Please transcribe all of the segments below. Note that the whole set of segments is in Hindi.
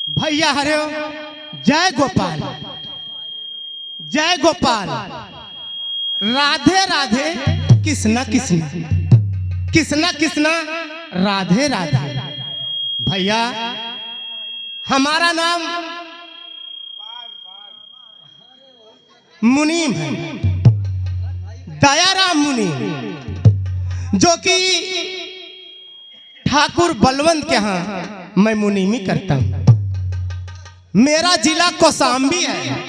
भैया हरे जय गोपाल, जय गोपाल, राधे राधे, कृष्णा कृष्णा, कृष्णा कृष्णा, राधे राधे। भैया हमारा नाम मुनीम है, दयाराम मुनीम, जो कि ठाकुर बलवंत के यहाँ मैं मुनीमी करता हूँ। मेरा जिला कौशाम्बी है,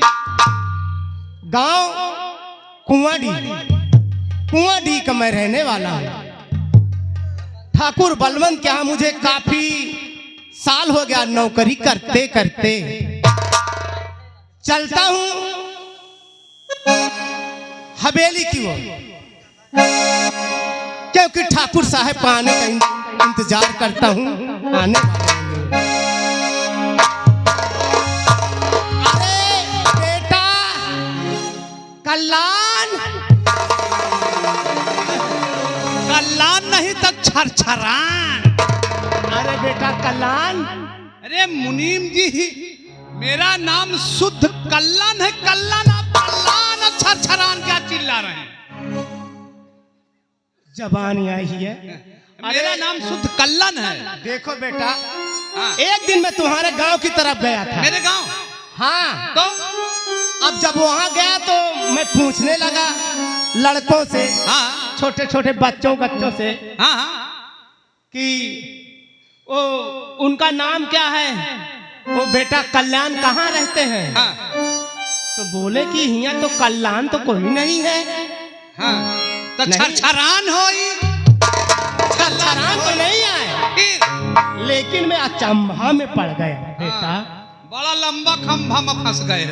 गांव कुआंडी का मैं रहने वाला हूँ। ठाकुर बलवंत के यहाँ मुझे काफी साल हो गया नौकरी करते करते। चलता हूँ हवेली की ओर, क्योंकि ठाकुर साहब आने का इंतजार करता हूँ। आने अरे बेटा कल्याण, कल्याण नहीं तो छरछरान। अरे बेटा कल्याण। अरे मुनीम जी मेरा नाम शुद्ध कल्याण है। कल्याण आप कल्याण और छरछरान क्या चिल्ला रहे हैं? जबान आई है। मेरा नाम शुद्ध कल्याण है। देखो बेटा, हाँ। एक दिन मैं तुम्हारे गांव की तरफ गया था। मेरे गांव? हाँ। तो अब जब वहां गया तो मैं पूछने लगा लड़कों से, हाँ छोटे छोटे बच्चों से हाँ हाँ कि वो उनका नाम क्या है, वो बेटा कल्याण कहाँ रहते हैं। हाँ तो बोले कि यहाँ तो कल्याण तो कोई नहीं है। हाँ तो नहीं। छरछरान हो छरछरान तो नहीं आए, फिर लेकिन मैं अचंभा में पड़ गया बेटा। बड़ा लंबा खंभा में फंस गए हो।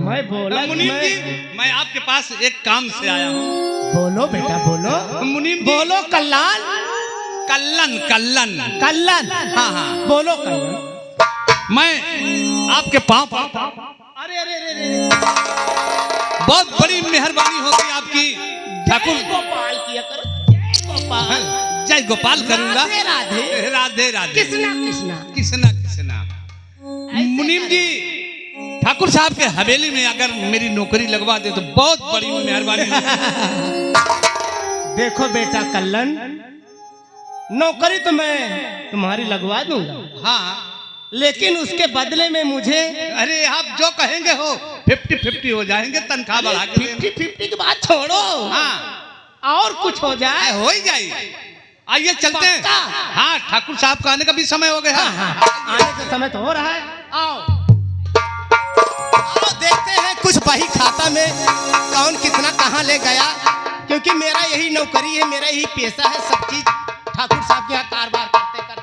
मैं बोला कि मुनीम जी मैं आपके पास एक काम से आया हूँ। बोलो बेटा बोलो। मुनीम जी बोलो कल्याण। कल्याण कल्याण कल्याण। हाँ हाँ बोलो कल्याण। मैं आपके पाँव अरे अरे अरे अरे, बहुत बड़ी मेहरबानी होगी आपकी ठाकुर। गोपाल किया करो, जय गोपाल। जय गोपाल करूंगा। राधे राधे, राधे राधे, कृष्णा कृष्णा, कृष्णा कृष्णा। मुनीम जी ठाकुर साहब के हवेली में अगर मेरी नौकरी लगवा दे तो बहुत बड़ी मेहरबानी होगी। देखो बेटा कल्याण, नौकरी तो मैं तुम्हारी लगवा दूंगा, हाँ लेकिन उसके बदले में मुझे अरे आप जो कहेंगे हो 50-50 हो जाएंगे, तनख्वाह बढ़ा के देंगे। 50-50 की बात छोड़ो, हाँ और कुछ हो जाए हो ही जाए। आइए चलते हैं। पक्का? हाँ ठाकुर साहब का आने का भी समय हो गया। हाँ, आने का समय तो हो रहा है। आओ आओ देखते हैं कुछ बही खाता में कौन कितना कहाँ ले गया, क्योंकि मेरा यही नौकरी है, मेरा यही पेशा है, सब चीज ठाकुर साहब के यहाँ कारोबार करते करते।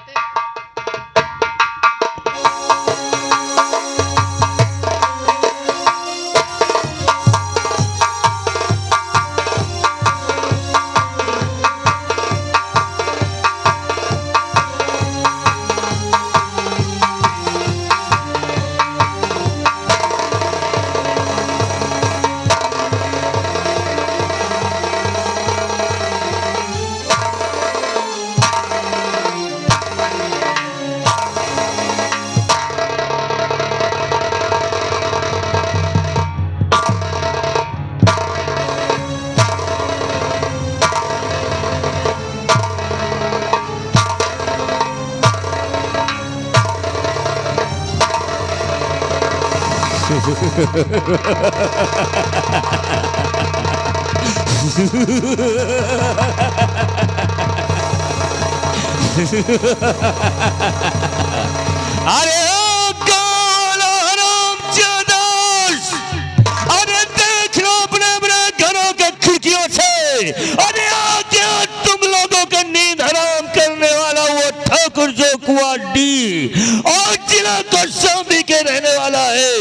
अरे ओ काला हरामजादा, अरे देख लो अपने अपने घरों के खिड़कियों से, अरे आगे तुम लोगों का नींद हराम करने वाला वो ठाकुर जो कुआडी और जिला कौशाम्बी के रहने वाला है।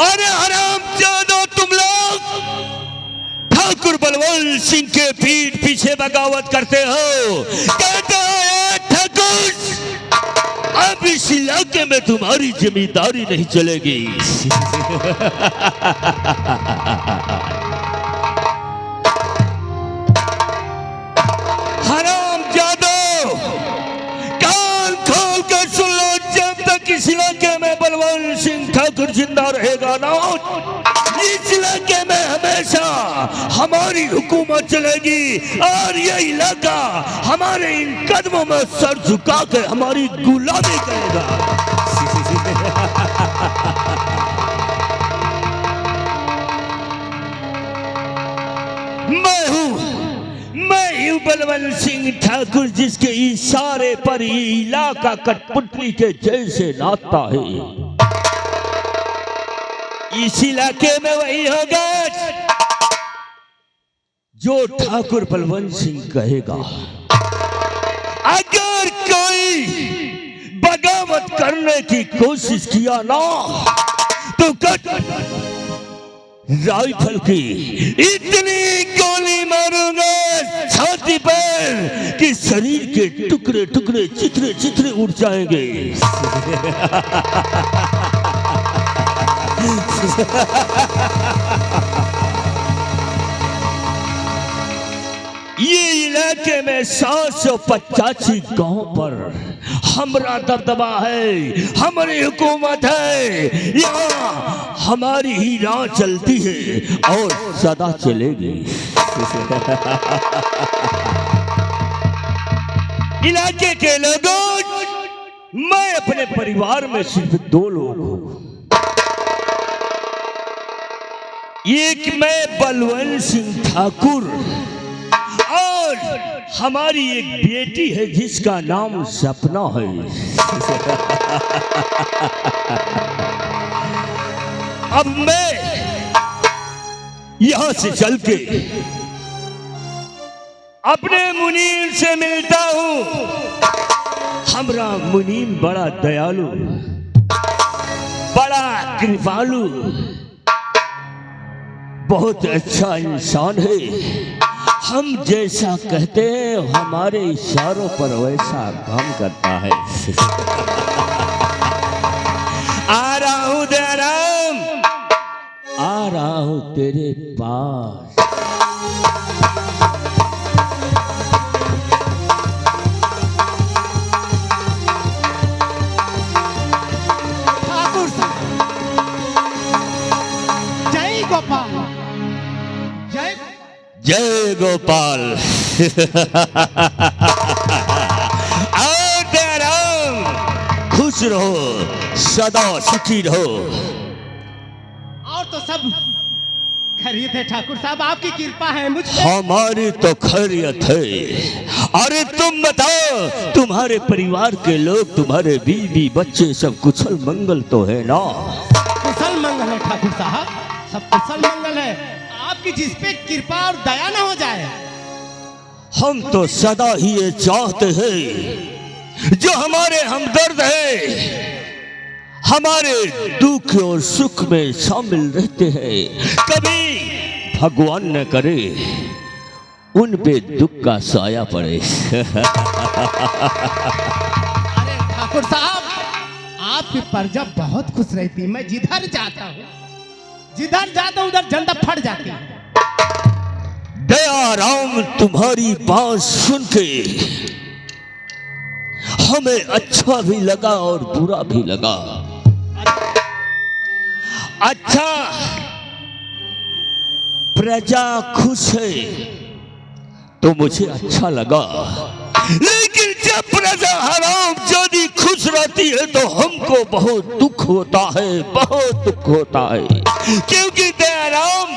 अरे हरामजादो, तुम लोग ठाकुर बलवंत सिंह के पीठ पीछे बगावत करते हो। कहते हो ठाकुर, अब इस इलाके में तुम्हारी जमींदारी नहीं चलेगी। हरामजादो, कान खोल कर सुन लो, जब तक इस इलाके में बलवंत सिंह ठाकुर जिंदा रहेगा ना, इस इलाके में हमेशा हमारी हुकूमत चलेगी और यह इलाका हमारे इन कदमों में सर झुका कर हमारी गुलामी करेगा। मैं हूँ बलवंत सिंह ठाकुर, जिसके इशारे पर ये इलाका कठपुतली के जैसे नाचता है। इस इलाके में वही होगा जो ठाकुर बलवंत सिंह कहेगा। अगर कोई बगावत करने की कोशिश किया ना, तो राइफल की इतनी गोली मारूंगा छाती पर कि शरीर के टुकड़े टुकड़े चित्रे चित्रे उड़ जाएंगे। ये इलाके में 785 गांव पर हमारा दबदबा है, हमारी हुकूमत है। यहाँ हमारी ही राह चलती है और सदा चलेगी। इलाके के लोगों, मैं अपने परिवार में सिर्फ 2 लोग हूँ। एक मैं बलवंत सिंह ठाकुर और हमारी एक बेटी है जिसका नाम सपना है। अब मैं यहां से चल के अपने मुनीम से मिलता हूं। हमारा मुनीम बड़ा दयालु, बड़ा कृपालु, बहुत अच्छा इंसान है। हम जैसा कहते हैं हमारे इशारों पर वैसा काम करता है। आ रहा हूं दयाराम, आ रहा हूं तेरे पास। ठाकुर साहब, जय गोपाल, जय जय गोपाल। आओ दयाराम, खुश रहो, सदा सुखी रहो। और तो सब खैरियत है ठाकुर साहब, आपकी कृपा है मुझ पे। हमारी तो खैरियत है। अरे तुम बताओ, तुम्हारे परिवार के लोग, तुम्हारे बीवी बच्चे सब कुशल मंगल तो है ना? कुशल मंगल है ठाकुर साहब, सब कुशल मंगल है। आपकी जिस पे कृपा और दया न हो जाए। हम तो सदा ही ये चाहते हैं, जो हमारे हमदर्द है, हमारे दुख और सुख में शामिल रहते हैं, कभी भगवान न करे उन पे दुख का साया पड़े। अरे ठाकुर साहब, आपकी प्रजा बहुत खुश रहती है। मैं जिधर जाता हूँ, जिधर जाता हूँ उधर झंडा फट जाती है। दयाराम, तुम्हारी बात सुन के हमें अच्छा भी लगा और बुरा भी लगा। अच्छा, प्रजा खुश है तो मुझे अच्छा लगा, लेकिन जब प्रजा हराम जादी खुश रहती है तो हमको बहुत दुख होता है, बहुत दुख होता है। क्योंकि दयाराम,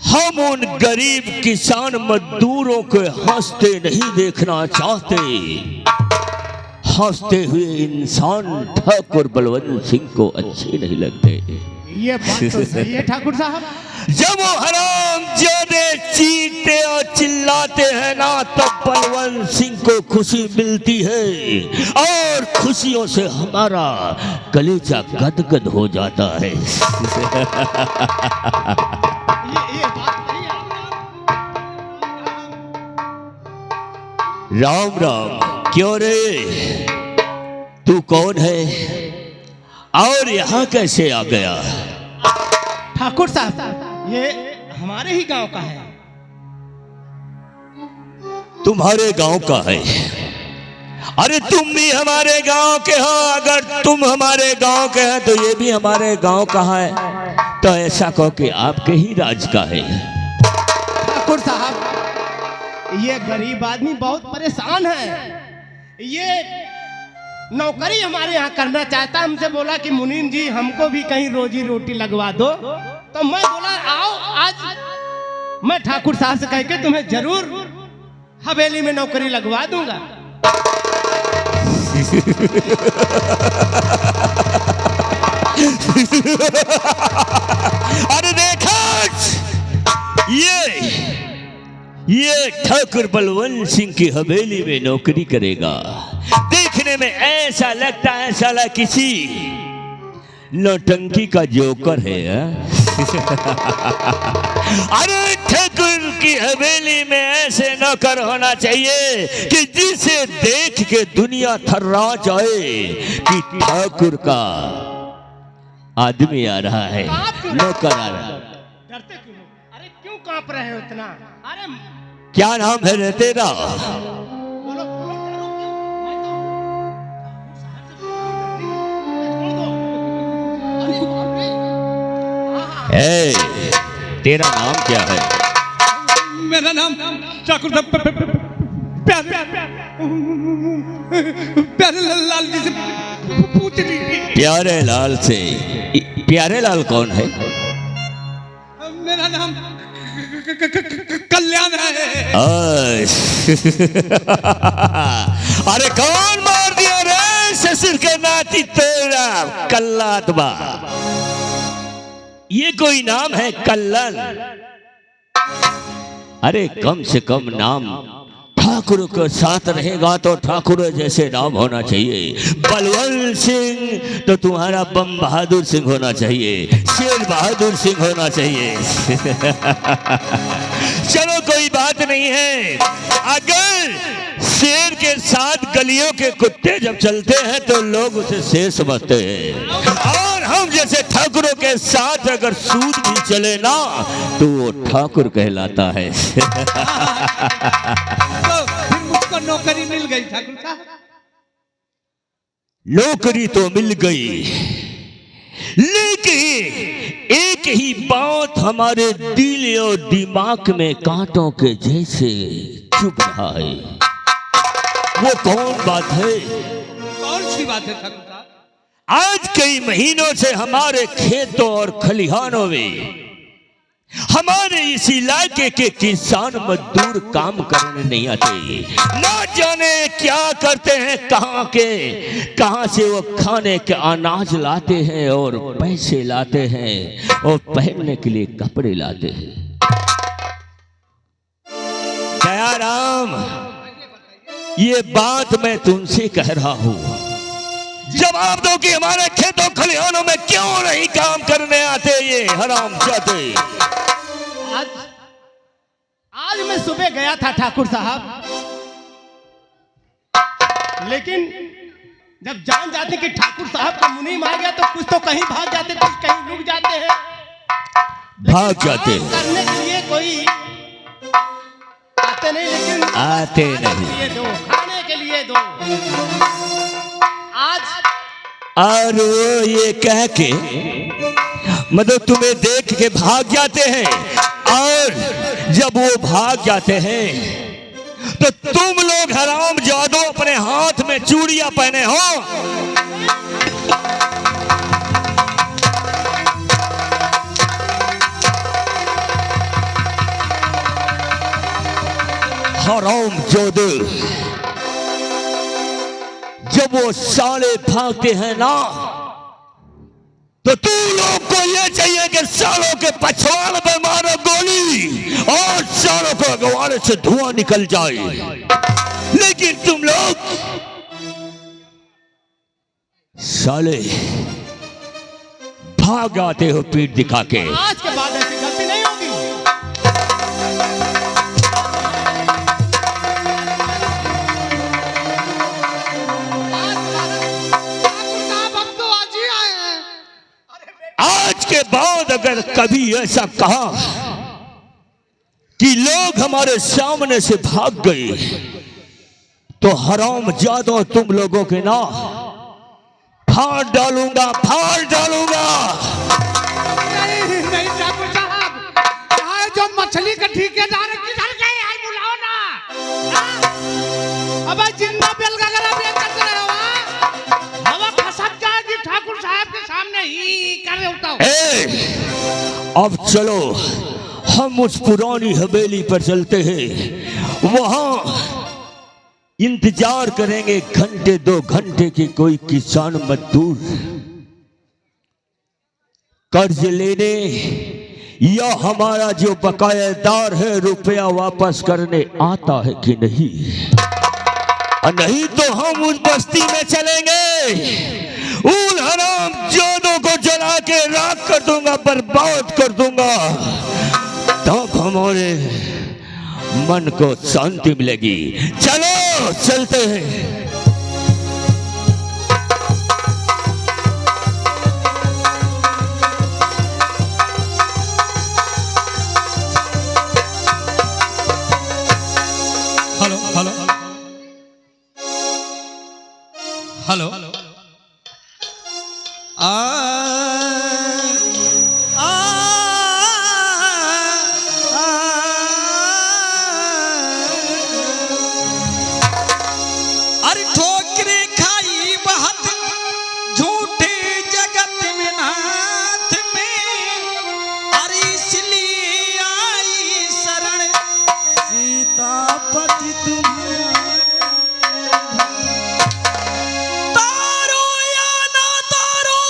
हम उन गरीब किसान मजदूरों को हंसते नहीं देखना चाहते। हंसते हुए इंसान ठाकुर बलवंत सिंह को अच्छे नहीं लगते। ये बात तो सही है ठाकुर साहब। जब वो हराम जादे चीखते और चिल्लाते हैं ना, तब बलवंत सिंह को खुशी मिलती है और खुशियों से हमारा कलेजा गदगद हो जाता है। ये बात सही है। राम राम। क्यों रे, तू कौन है और यहाँ कैसे आ गया? ठाकुर साहब, ये हमारे ही गांव का है। तुम्हारे गांव का है? अरे तुम भी हमारे गांव के हो। अगर तुम हमारे गांव के हैं तो ये भी हमारे गांव का है। तो ऐसा कहो कि आपके ही राज का है। ठाकुर साहब, ये गरीब आदमी बहुत परेशान है। ये नौकरी हमारे यहाँ करना चाहता, हमसे बोला कि मुनीम जी हमको भी कहीं रोजी रोटी लगवा दो। तो मैं बोला आओ, आज मैं ठाकुर साहब से कह के तुम्हें जरूर हवेली में नौकरी लगवा दूंगा। अरे देखा, ये ठाकुर बलवंत सिंह की हवेली में नौकरी करेगा। देखने में ऐसा लगता है साला किसी नौटंकी का जोकर है। अरे ठाकुर की हवेली में ऐसे नौकर होना चाहिए कि जिसे देख के दुनिया थर्रा जाए कि ठाकुर का आदमी आ रहा है, नौकर आ रहा है। डरते क्यों? अरे क्यों कांप रहे हो इतना? अरे क्या नाम है रे तेरा? बोलो बोलो, ए, तेरा नाम क्या है? मेरा नाम ठाकुर साहब प्यारे लाल जी से पूछ लीजिए। प्यारे लाल से? प्यारे लाल कौन है? मेरा नाम कल्याण है। अरे कौन मार दिया रे ससुर के नाती तेरा? कल्लातबा, ये कोई नाम है कल्लन? अरे कम से कम नाम ठाकुर के साथ रहेगा तो ठाकुर जैसे नाम होना चाहिए। बलवंत सिंह तो तुम्हारा बम बहादुर सिंह होना चाहिए, शेर बहादुर सिंह होना चाहिए। चलो कोई बात नहीं है। अगर शेर के साथ गलियों के कुत्ते जब चलते हैं तो लोग उसे शेर समझते हैं, और हम जैसे ठाकुरों के साथ अगर सूद भी चले ना तो वो ठाकुर कहलाता है। तो फिर मुझको नौकरी मिल गई ठाकुर साहब। नौकरी तो मिल गई, लेकिन एक ही बात हमारे दिल और दिमाग में कांटों के जैसे चुभ रहा है। वो कौन बात है? कौन सी बात है ठाकुर साहब? आज कई महीनों से हमारे खेतों और खलिहानों में हमारे इस इलाके के किसान मजदूर काम करने नहीं आते। ना जाने क्या करते हैं, कहां से वो खाने के अनाज लाते हैं और पैसे लाते हैं और पहनने के लिए कपड़े लाते हैं। दयाराम, ये बात मैं तुमसे कह रहा हूं। जवाब दो कि हमारे खेतों खलिहानों में क्यों नहीं काम करने आते ये हरामजादे? आज मैं सुबह गया था ठाकुर साहब, लेकिन जब जान जाते कि ठाकुर साहब का मुनीम आ गया तो कुछ तो कहीं भाग जाते, कुछ कहीं रुक जाते हैं। भाग जाते काम करने के लिए कोई आते नहीं, लेकिन आते नहीं। के लिए दो, खाने के लिए दो। आज और वो ये कह के मतलब तुम्हें देख के भाग जाते हैं, और जब वो भाग जाते हैं तो तुम लोग हराम जादो अपने हाथ में चूड़ियां पहने हो। हराम जादो, जब वो साले भागते हैं ना, तो तू लोग को ये चाहिए कि सालों के पछवाड़ में मारो गोली और सालों को अगवाड़े से धुआं निकल जाए। लेकिन तुम लोग साले भाग आते हो पीठ दिखा के। आज के बाद ऐसी गलती नहीं होगी। आज के बाद अगर कभी ऐसा कहा कि लोग हमारे सामने से भाग गए, तो हराम जादो तुम लोगों के ना फाड़ डालूंगा, फाड़ डालूंगा। नहीं नहीं ठाकुर साहब, आए जो मछली का ठेकेदार है, किधर गए? आए बुलाओ ना। अब जिंदा बेलगगरा बेच रहे हो, हवा खसक जाएगी ठाकुर साहब के सामने ही कर रहे होता हो। अब चलो हम उस पुरानी हवेली पर चलते हैं। वहां इंतजार करेंगे घंटे 2 घंटे की कोई किसान मजदूर कर्ज लेने या हमारा जो बकायेदार है रुपया वापस करने आता है कि नहीं। नहीं तो हम उस बस्ती में चलेंगे, उन हराम जादों को जला के राख कर दूंगा, बर्बाद कर दूंगा। तब हमारे मन को शांति मिलेगी। चलो चलते हैं। हेलो हेलो हेलो अरे ठोकरे खाई बहुत झूठे जगत में नाथ में, अरे इसलिए आई शरण सीतापति तुम्हारे। तारो या ना तारो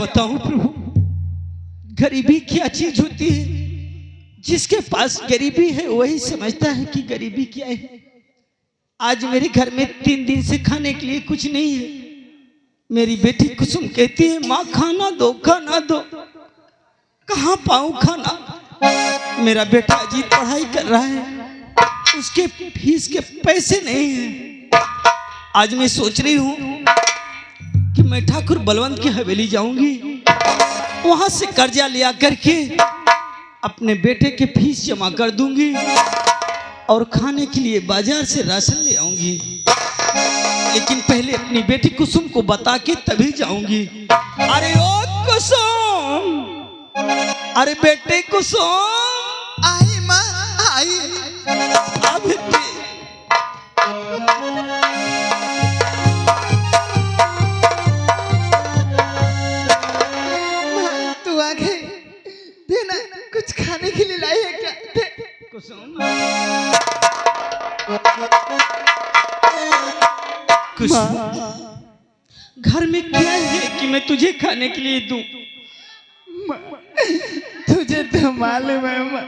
बताऊं प्रभु, गरीबी क्या चीज होती है। जिसके पास गरीबी है वही समझता है कि गरीबी क्या है। आज मेरे घर में 3 दिन से खाने के लिए कुछ नहीं है। मेरी बेटी कुसुम कहती है माँ खाना दो, खाना दो। कहाँ पाऊं खाना। मेरा बेटा अजीत पढ़ाई कर रहा है, उसके फीस के पैसे नहीं हैं। आज मैं सोच रही हूँ कि मैं ठाकुर बलवंत की हवेली जाऊंगी, वहां से कर्जा लिया करके अपने बेटे के फीस जमा कर दूंगी और खाने के लिए बाजार से राशन ले आऊंगी। लेकिन पहले अपनी बेटी कुसुम को बता के तभी जाऊंगी। अरे ओ कुसुम, अरे बेटे कुसुम, आई माँ आई। आ बेटे। माँ तू आ गई, देना कुछ खाने के लिए लाई है क्या? दे। कुसुम, कुसुम, घर में क्या है कि मैं तुझे खाने के लिए दूं? तुझे तो मालूम है माँ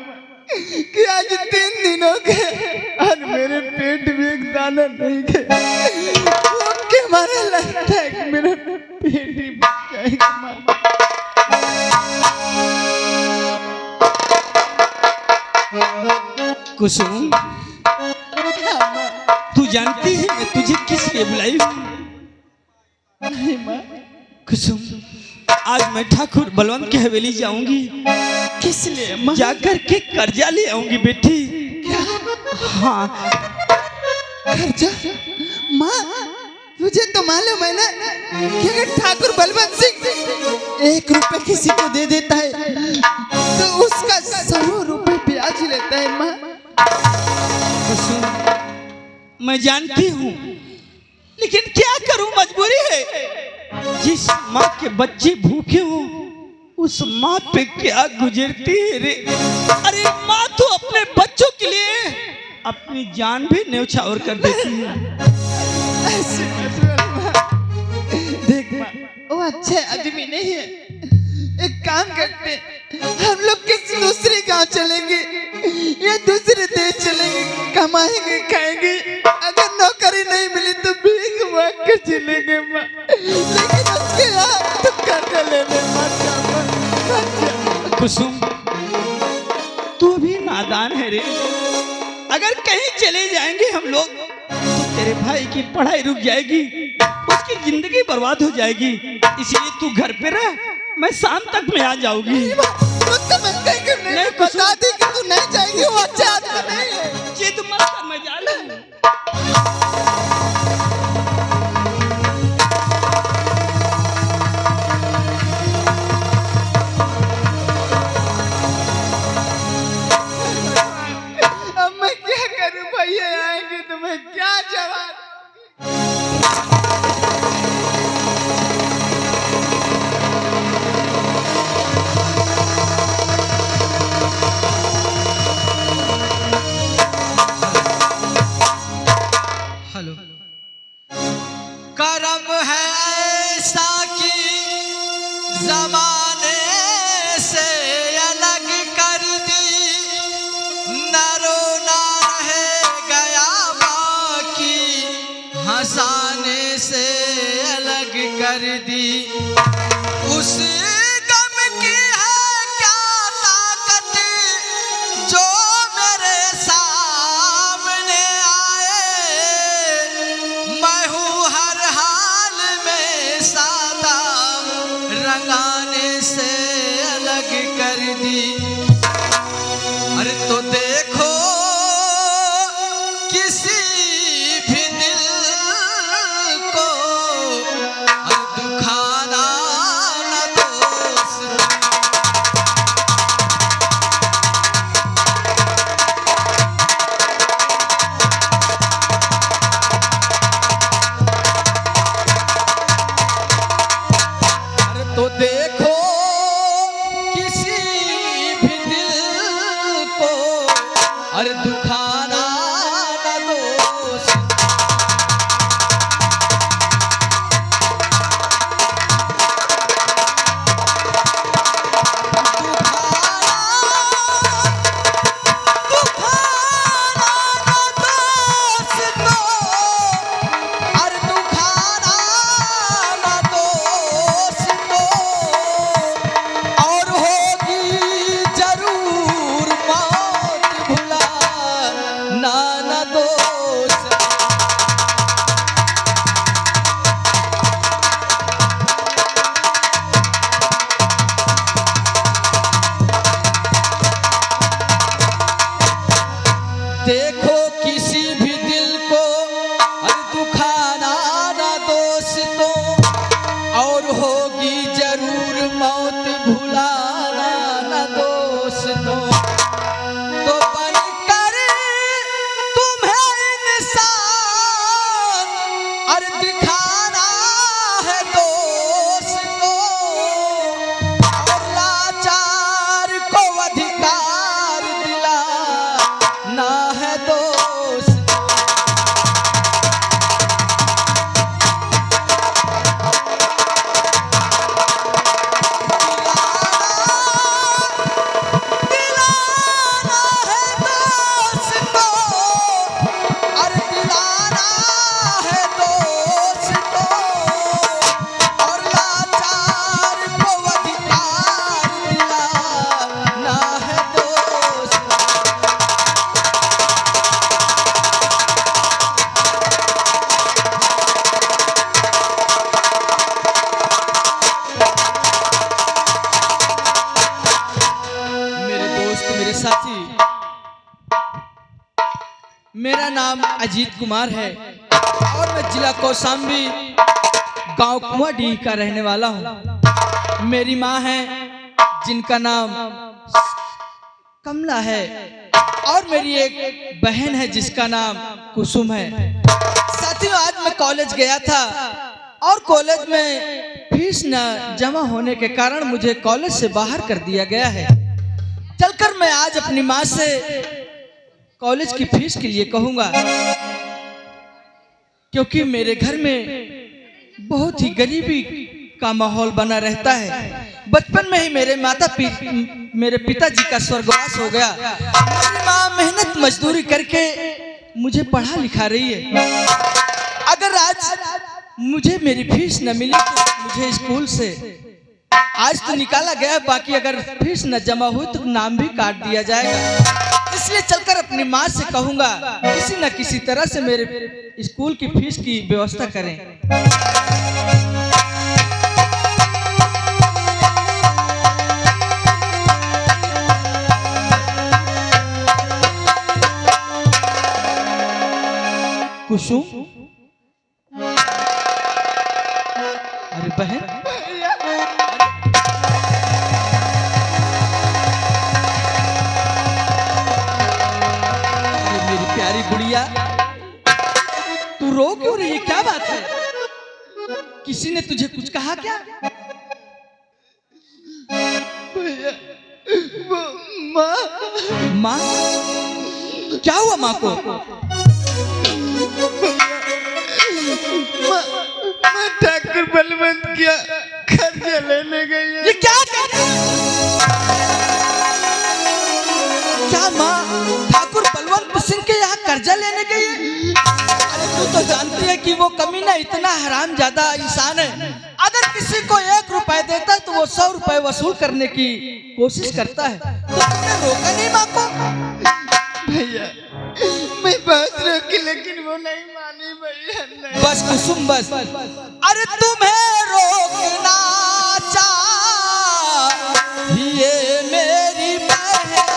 कि आज 3 दिन हो गए और मेरे पेट में एक दाना नहीं गया। भूख के मारे लगता है कि मेरा पेट ही भूख जाएगा माँ। कुसुम, तू जानती है मैं तुझे किस लिए बुलाई हूँ? नहीं माँ। कुसुम, आज मैं ठाकुर बलवंत की हवेली जाऊंगी। किस लिए माँ? जाकर के कर्जा ले आऊंगी बेटी। क्या? हाँ, खर्चा? माँ तुझे तो मालूम है ना कि अगर ठाकुर बलवंत सिंह 1 रुपए किसी को दे देता है तो उसका 100 रुपए ब्याज लेता है माँ। कुसुम, मैं जानती हूँ, लेकिन क्या करूं, मजबूरी है। जिस माँ के बच्चे भूखे हो उस माँ पे क्या गुजरती है रे। अरे माँ तो अपने बच्चों के लिए अपनी जान भी न्यौछावर कर देती है। ऐसे मत बोल माँ। देख माँ, वो अच्छे आदमी नहीं है। एक काम करते, हम लोग किसी दूसरे गांव चलेंगे या दूसरे देश चलेंगे, कमाएंगे खाएंगे। अगर नौकरी नहीं मिली तो भीख मांग के चलेंगे माँ, लेकिन उसके यहाँ तो कर्जा लेने मत जा माँ, मत जा। कुसुम, तू भी नादान है रे। अगर कहीं चले जाएंगे हम लोग तो तेरे भाई की पढ़ाई रुक जाएगी, उसकी जिंदगी बर्बाद हो जाएगी। इसलिए तू घर पे रह, मैं शाम तक में आ जाऊंगी। मुझसे महंगाई करने नहीं, को बता दी कि तू नहीं जाएगी, वो अच्छा आदमी नहीं है। जिद मत कर, मैं जा लूं। अब मैं क्या करूं, भैया आएंगे तो मैं क्या जवाब? हेलो, करम है ऐसा कि जमाने से अलग कर दी, नरो ना रह गया बाकी, हंसाने से अलग कर दी। उस गम की है क्या ताकत जो मेरे सामने आए, मैं हूँ हर हाल में सादा, रंगाने से अलग कर दी। अरे तो देखो किसी भी दिल को दुखाना न दो, अजीत कुमार है और मैं जिला कौशाम्बी गांव कुआडीह का रहने वाला हूँ। मेरी माँ है जिनका नाम कमला है और मेरी एक बहन है जिसका नाम कुसुम है। साथियों, आज मैं कॉलेज गया था और कॉलेज में फीस न जमा होने के कारण मुझे कॉलेज से बाहर कर दिया गया है। चलकर मैं आज अपनी माँ से कॉलेज की फीस के लिए कहूंगा, क्योंकि मेरे घर में बहुत ही गरीबी का माहौल बना रहता है। बचपन में ही मेरे पिताजी का स्वर्गवास हो गया। मेरी माँ मेहनत मजदूरी करके मुझे पढ़ा लिखा रही है। अगर आज मुझे मेरी फीस न मिली तो मुझे स्कूल से आज तो निकाला गया, बाकी अगर फीस न जमा हुई तो नाम भी काट दिया जाएगा। इसलिए चलकर अपनी माँ से कहूंगा किसी न किसी तरह से मेरे स्कूल की फीस की व्यवस्था करें। कुसुम, अरे बहन, अरे मेरी प्यारी गुड़िया, तू रो क्यों रही है? क्या बात है? किसी ने तुझे कुछ कहा क्या? भैया, वो माँ माँ, क्या हुआ माँ को? मैं ठाकुर बलवंत क्या कर्जा लेने गई है। ये क्या कर रही है? क्या माँ ठाकुर बलवंत सिंह के यहाँ कर्जा लेने गई है? अरे तू तो जानती है कि वो कमीना इतना हरामजादा इंसान है। अगर किसी को 1 रुपए देता है तो वो 100 रुपए वसूल करने की कोशिश करता है। तो तुमने रोका नहीं माँ को? भैया, मैं बहुत रोकी लेकिन वो नहीं मानी भैया, नहीं। बस कुसुम बस। अरे तुम्हें रोकना चाहिए मेरी बहन।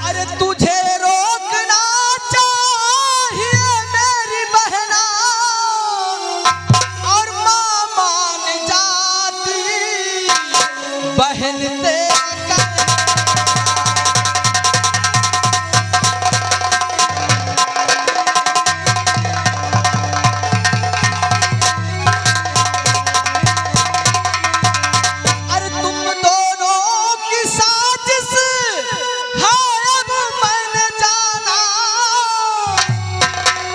अरे तुझे रोकना चाहिए मेरी बहना और माँ मान जाती बहन तेरा। अरे तुम दोनों की साजिश है अब मैंने जाना।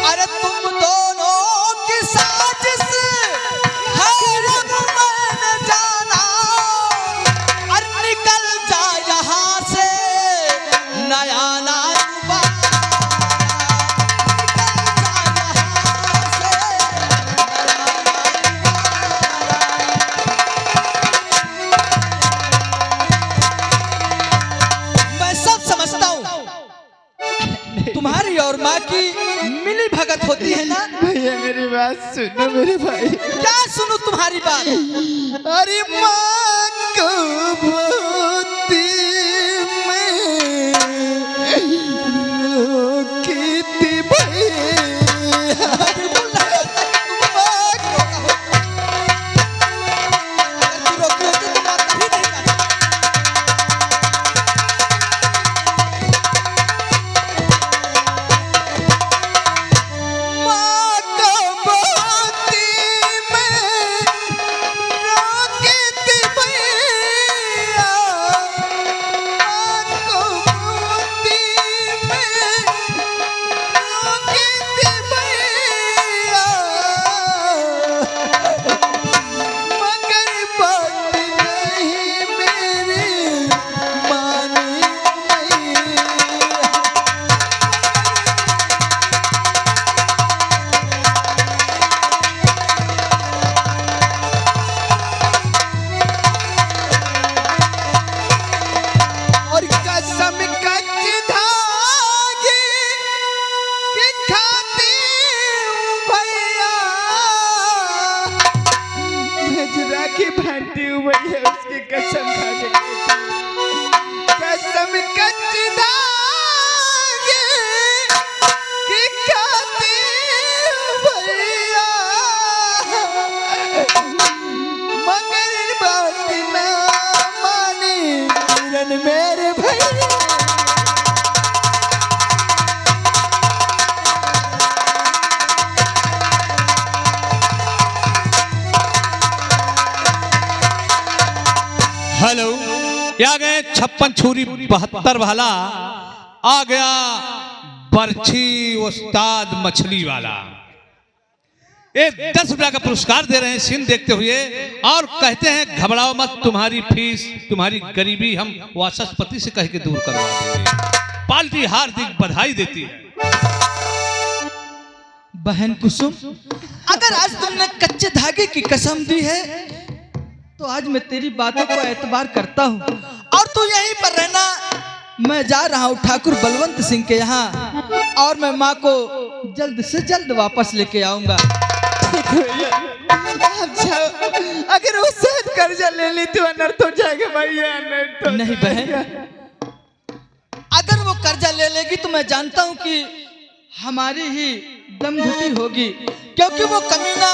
अरे तुम दोनों की साजिश है अब मैंने जाना। अरे निकल जा यहाँ से नया ना दोबारा। मैं सब समझता हूँ तुम्हारी और माँ की मिली भगत होती है ना। भैया मेरी बात सुनो मेरे भाई। क्या सुनूं तुम्हारी बात? अरे माँ को भूती में रोकी थी भैया। बिल्कुल नहीं होता कि तुम माँ को रोका हो। अगर तू रोकी होती तो माँ कभी नहीं करती। माँ को भूती में रोकी थी मुझे उसकी कसम खाने कसम कच्ची दागे कि खाती भैया मगर बात ना मानी किरण मेरे भैया। हेलो, आ गए 56 छुरी 72 भाला, आ गया बर्छी उस्ताद मछली वाला। एक 10 रुपया का पुरस्कार दे रहे हैं सीन देखते हुए और कहते हैं घबराओ मत, तुम्हारी फीस तुम्हारी गरीबी हम वाचस्पति से कह के दूर करवा देंगे। पार्टी हार्दिक बधाई देती है। बहन कुसुम, अगर आज तुमने कच्चे धागे की कसम दी है तो आज मैं तेरी बातों को एतबार करता हूँ और तू यहीं पर रहना। मैं जा रहा हूँ ठाकुर बलवंत सिंह के यहाँ और मैं माँ को जल्द से जल्द वापस लेके आऊंगा। आप जाओ, अगर वो शायद कर्जा ले ली तो अनर्थ हो जाएगा भैया, अनर्थ हो नहीं बहन, अगर वो कर्जा ले लेगी तो मैं जानता हूँ कि हमारी ही दम घुटी होगी, क्योंकि वो कमीना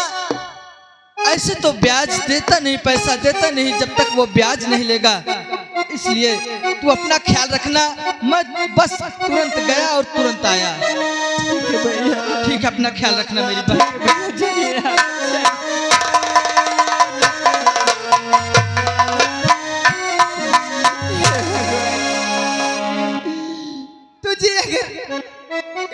ऐसे तो ब्याज देता नहीं, पैसा देता नहीं जब तक वो ब्याज नहीं लेगा। इसलिए तू अपना ख्याल रखना। मैं बस तुरंत गया और तुरंत आया। ठीक है भैया, ठीक है, अपना ख्याल रखना मेरी बहन। जाइए आप। तुझे अगर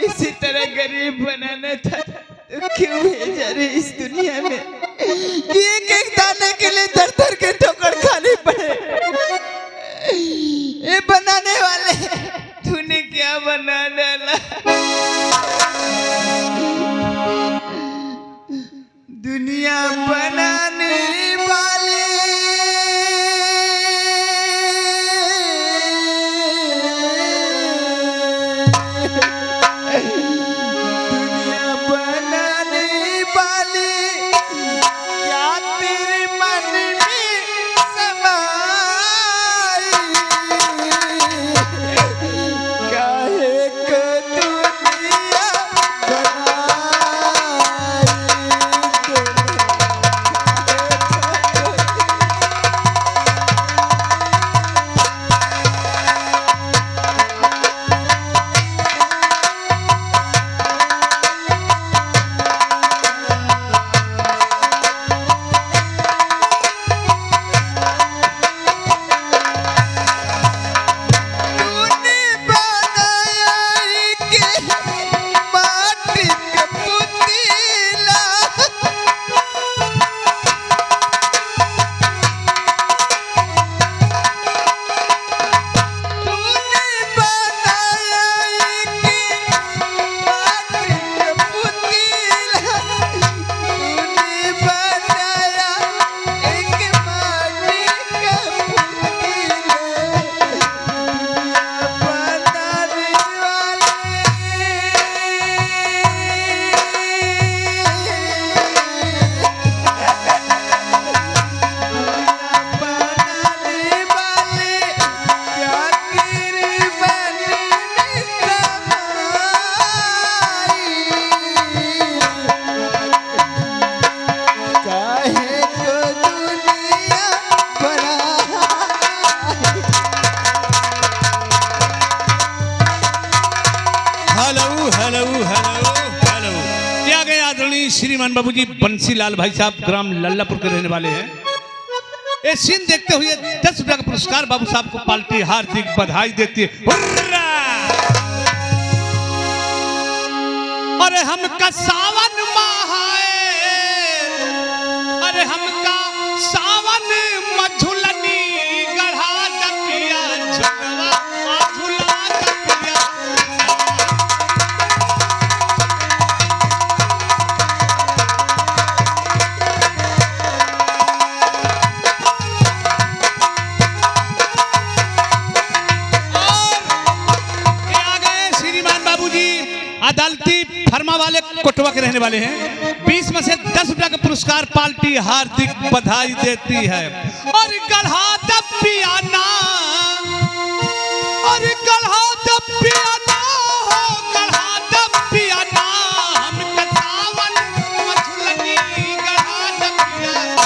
इसी तरह गरीब बनाना था तो क्यों भेजा रे इस दुनिया में कि एक एक दाने के लिए दर दर के ठोकर खानी पड़े। ये बनाने वाले तूने क्या बना डाला। दुनिया बनाने वाले श्रीमान बाबूजी बंसीलाल भाई साहब ग्राम लल्लापुर के रहने वाले हैं। ये सीन देखते हुए 10 रुपया का पुरस्कार बाबू साहब को पार्टी हार्दिक बधाई देती है। हुर्रा! अरे हमका सावन महाए, अरे हमका सावन मझुलनी गढ़ा दपिया झुलवा झुला दपिया। अदालती फरमा वाले कोटवा के रहने वाले हैं। 20 में से 10 रुपया का पुरस्कार पार्टी हार्दिक बधाई देती है। और गढ़ा दबियाना और गढ़ा दबियाना हो गढ़ा दबियाना हम कथावन मछलनी गढ़ा दबियाना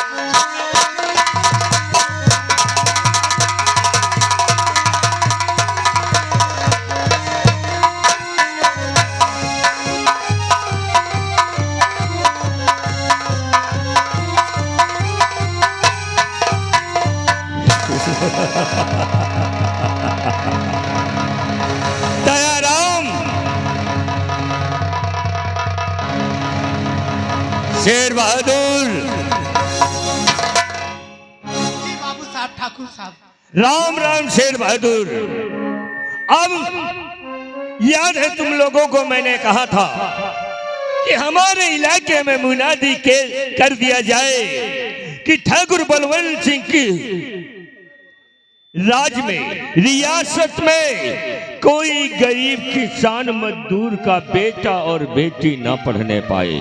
दयाराम, शेर बहादुर, जी बाबू साहब, ठाकुर साहब। राम राम शेर बहादुर। अब याद है तुम लोगों को मैंने कहा था कि हमारे इलाके में मुनादी के कर दिया जाए कि ठाकुर बलवंत सिंह की राज में, रियासत में कोई गरीब किसान मजदूर का बेटा और बेटी ना पढ़ने पाए।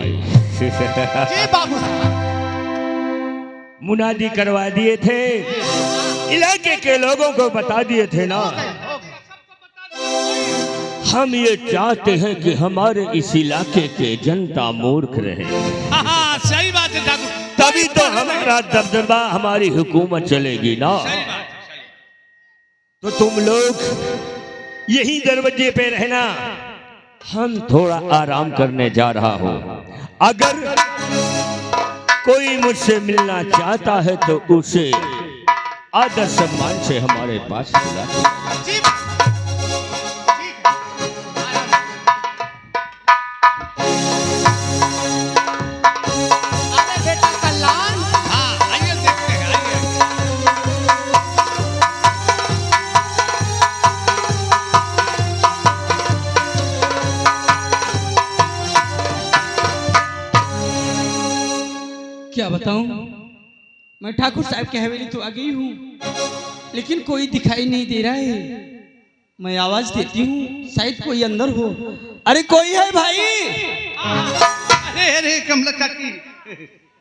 जी बाबू साहब। मुनादी करवा दिए थे, इलाके के लोगों को बता दिए थे ना। हम ये चाहते हैं कि हमारे इस इलाके के जनता मूर्ख रहे। हाँ, सही बात है ठाकुर, तभी तो हमारा दबदबा, हमारी हुकूमत चलेगी ना। सही बात है, तो तुम लोग यही दरवाजे पे रहना, हम थोड़ा आराम करने जा रहा हूं। अगर कोई मुझसे मिलना चाहता है तो उसे आदर सम्मान से हमारे पास बुला दो। जी अरे बेटा कल्याण, हाँ, आइए देखते हैं, आइए। क्या बताऊं, मैं ठाकुर साहब की हवेली तो आ गई हूँ, लेकिन कोई दिखाई नहीं दे रहा है। मैं आवाज देती हूँ, शायद कोई अंदर हो। अरे कोई है भाई? अरे अरे कमला काकी,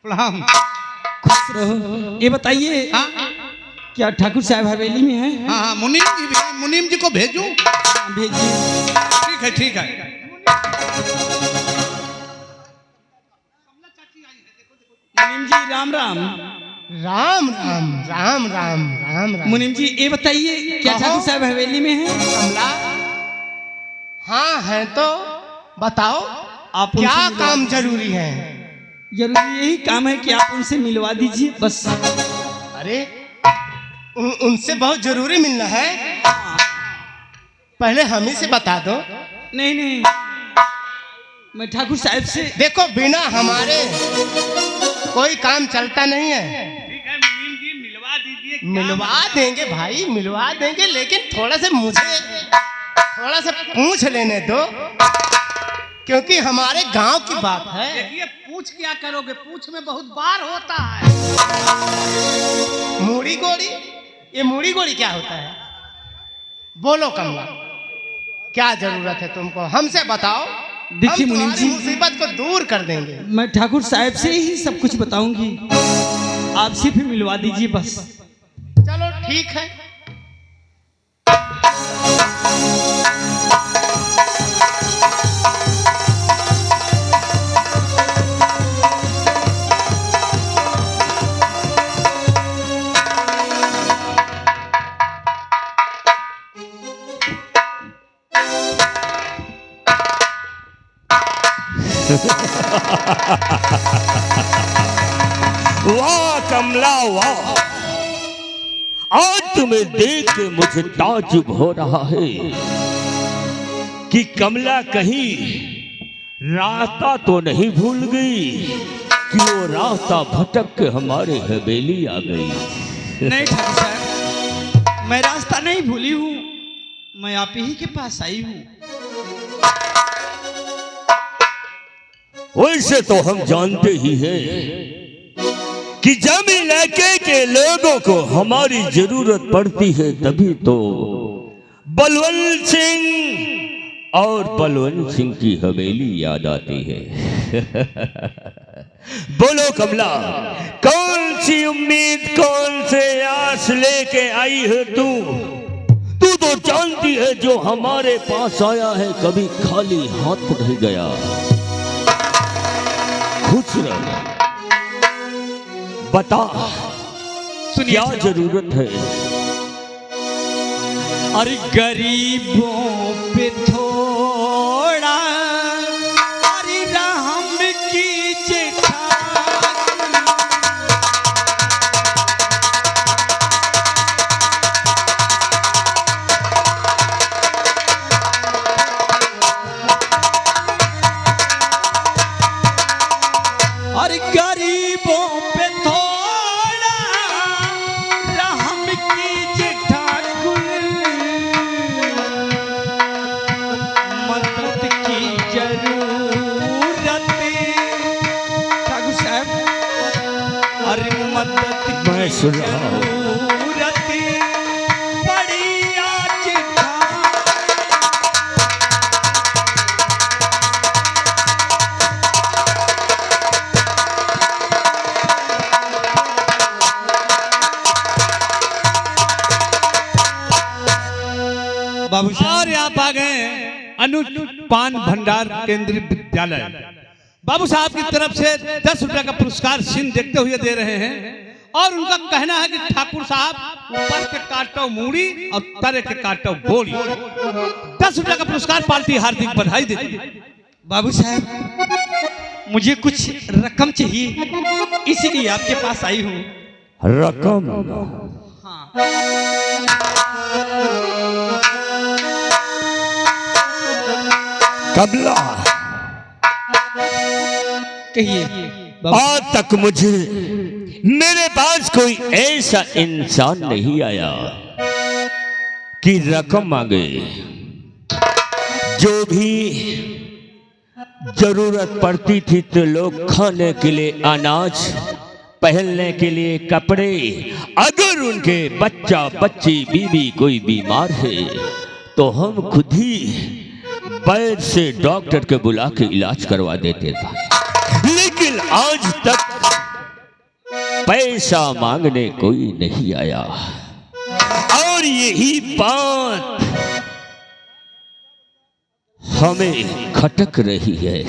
प्रणाम। खुश रहो। ये बताइए, हाँ क्या ठाकुर साहब हवेली में है? हाँ हाँ, मुनीम जी भी हैं, मुनीम जी को भेजूं? भेजिए। ठीक है ठीक है। मुनीम जी राम राम। राम राम राम राम राम राम। मुनीम जी ये बताइए, क्या कहो। ठाकुर साहब हवेली में है? कमला, हाँ है तो बताओ, आप क्या उनसे मिलवा काम दीजिए। जरूरी है? जरूरी यही काम है कि आप उनसे मिलवा दीजिए बस। अरे उनसे बहुत जरूरी मिलना है, पहले हम ही से बता दो। नहीं नहीं, मैं ठाकुर साहब से। देखो बिना हमारे कोई काम चलता नहीं है। ठीक है मुनीम जी, मिलवा दीजिए। मिलवा देंगे भाई, मिलवा देंगे, लेकिन थोड़ा सा मुझे थोड़ा सा पूछ लेने दो, क्योंकि हमारे गांव की बात है। देखिए, पूछ क्या करोगे, पूछ में बहुत बार होता है। मूड़ी गोड़ी, ये मूड़ी गोड़ी क्या होता है? बोलो कमला, क्या जरूरत है तुमको, हमसे बताओ। देखिए हम मुनीम तुम्हारी जी, मुसीबत को दूर कर देंगे। मैं ठाकुर साहब से ही सब कुछ बताऊंगी, आप सिर्फ मिलवा दीजिए बस। चलो ठीक है। वाह कमला वाह, आज तुम्हें देख के मुझे ताज्जुब हो रहा है कि कमला कहीं रास्ता तो नहीं भूल गई कि वो रास्ता भटक के हमारे हवेली आ गई। नहीं ठाकुर साहब, मैं रास्ता नहीं भूली हूँ, मैं आप ही के पास आई हूँ। वैसे तो हम जानते ही हैं कि जब इलाके के लोगों को हमारी जरूरत पड़ती है तभी तो बलवंत सिंह और बलवंत सिंह की हवेली याद आती है। बोलो कमला, कौन सी उम्मीद, कौन से आस लेके आई है तू? तू तो जानती है जो हमारे पास आया है कभी खाली हाथ नहीं गया। खुश रह, बता क्या जरूरत है? और गरीबों पे थोड़ा अरे रहम कीजिए और गरीबों पे थोड़ा रहम कीजिए ठाकुर, मदद की जरूरत ठाकुर साहब, अरे मदद की मैं सुन रहा हूं। जरूरत पड़ी आज बाबू और यहाँ आ गए अनुज पान भंडार केंद्रीय विद्यालय। बाबू साहब की तरफ से 10 रुपए का पुरस्कार सीन देखते हुए दे रहे हैं और उनका कहना है कि ठाकुर साहब ऊपर के काटो मूड़ी और तरे के काटो बोली। 10 रुपए का पुरस्कार पार्टी हार्दिक बधाई देती है। बाबू साहब मुझे कुछ रकम चाहिए, इसीलिए आपके पास आई हूँ। रकम? कमला, कहिए आज तक मुझे मेरे पास कोई ऐसा इंसान नहीं आया कि रकम मांगे। जो भी जरूरत पड़ती थी तो लोग खाने के लिए अनाज, पहनने के लिए कपड़े, अगर उनके बच्चा बच्ची बीवी कोई बीमार है तो हम खुद ही वैद्य से डॉक्टर के बुला के इलाज करवा देते थे। लेकिन आज तक पैसा मांगने कोई नहीं आया और यही बात हमें खटक रही है।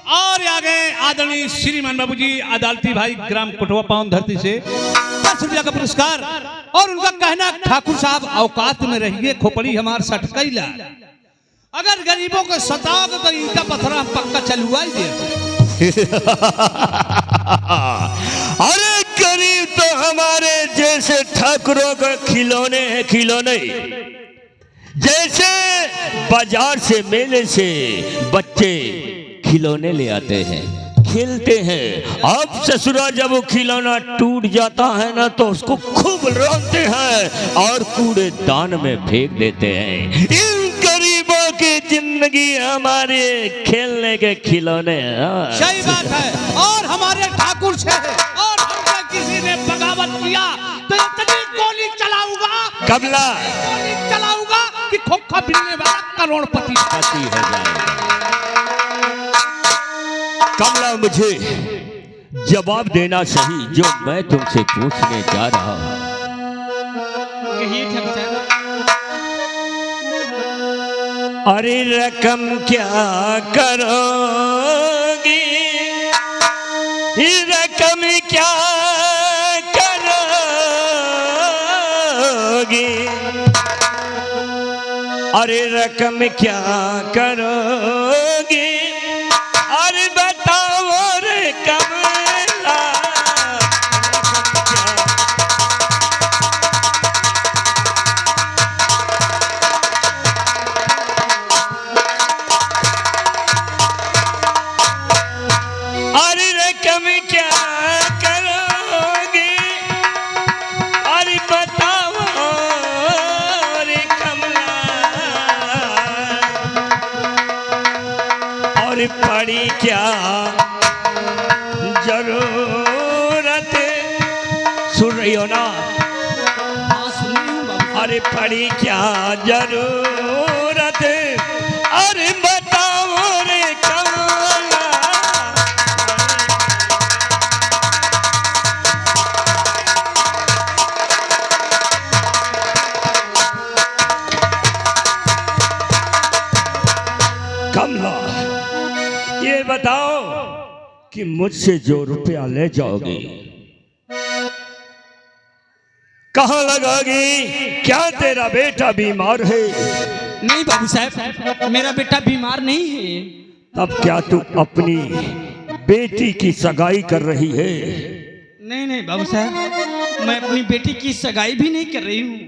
और आगे आदरणीय श्रीमान बाबू जी अदालती भाई ग्राम कोटवा पावन धरती से 10 रुपया का पुरस्कार और उनका कहना ठाकुर साहब औकात में रहिए, खोपड़ी हमार सटकैला, अगर गरीबों को सताओगे तो ईटा पत्थर पक्का चलुआ ही दे। अरे गरीब तो हमारे जैसे ठाकुरों का खिलौने हैं, खिलौने। जैसे बाजार से, मेले से बच्चे खिलौने ले आते हैं, खेलते हैं। अब ससुरा जब वो खिलौना टूट जाता है ना तो उसको खूब रोते हैं और कूड़ेदान में फेंक देते हैं। इन गरीबों की जिंदगी हमारे खेलने के खिलौने हैं। सही बात है। और हमारे ठाकुर से और हमसे किसी ने बगावत किया तो इतनी गोली चलाऊंगा, कमला, गोली चलाऊंगा कि खोखा बिनने वाला करोड़पति हो जाएगा। कमला, मुझे जवाब देना सही जो मैं तुमसे पूछने जा रहा हूं। कहिए ठाकुर साहब। अरे रकम क्या करोगी, रकम क्या करोगी, अरे रकम क्या करोगी, अरे बताओ रे कमला। अरे रकम क्या करोगी, अरे बताओ रे कमला। और पड़ी क्या जरूरत, सुन रही हो ना? हाँ सुन रही हूँ बाबू। अरे पड़ी क्या जरूरत, अरे बताओ रे कमला, कमला ये बताओ कि मुझसे जो रुपया ले जाओगी कहाँ लगागी? क्या तेरा बेटा बीमार है? नहीं बाबू साहब, मेरा बेटा बीमार नहीं है। तब क्या तू अपनी बेटी की सगाई कर रही है? नहीं नहीं बाबू साहब, मैं अपनी बेटी की सगाई भी नहीं कर रही हूँ।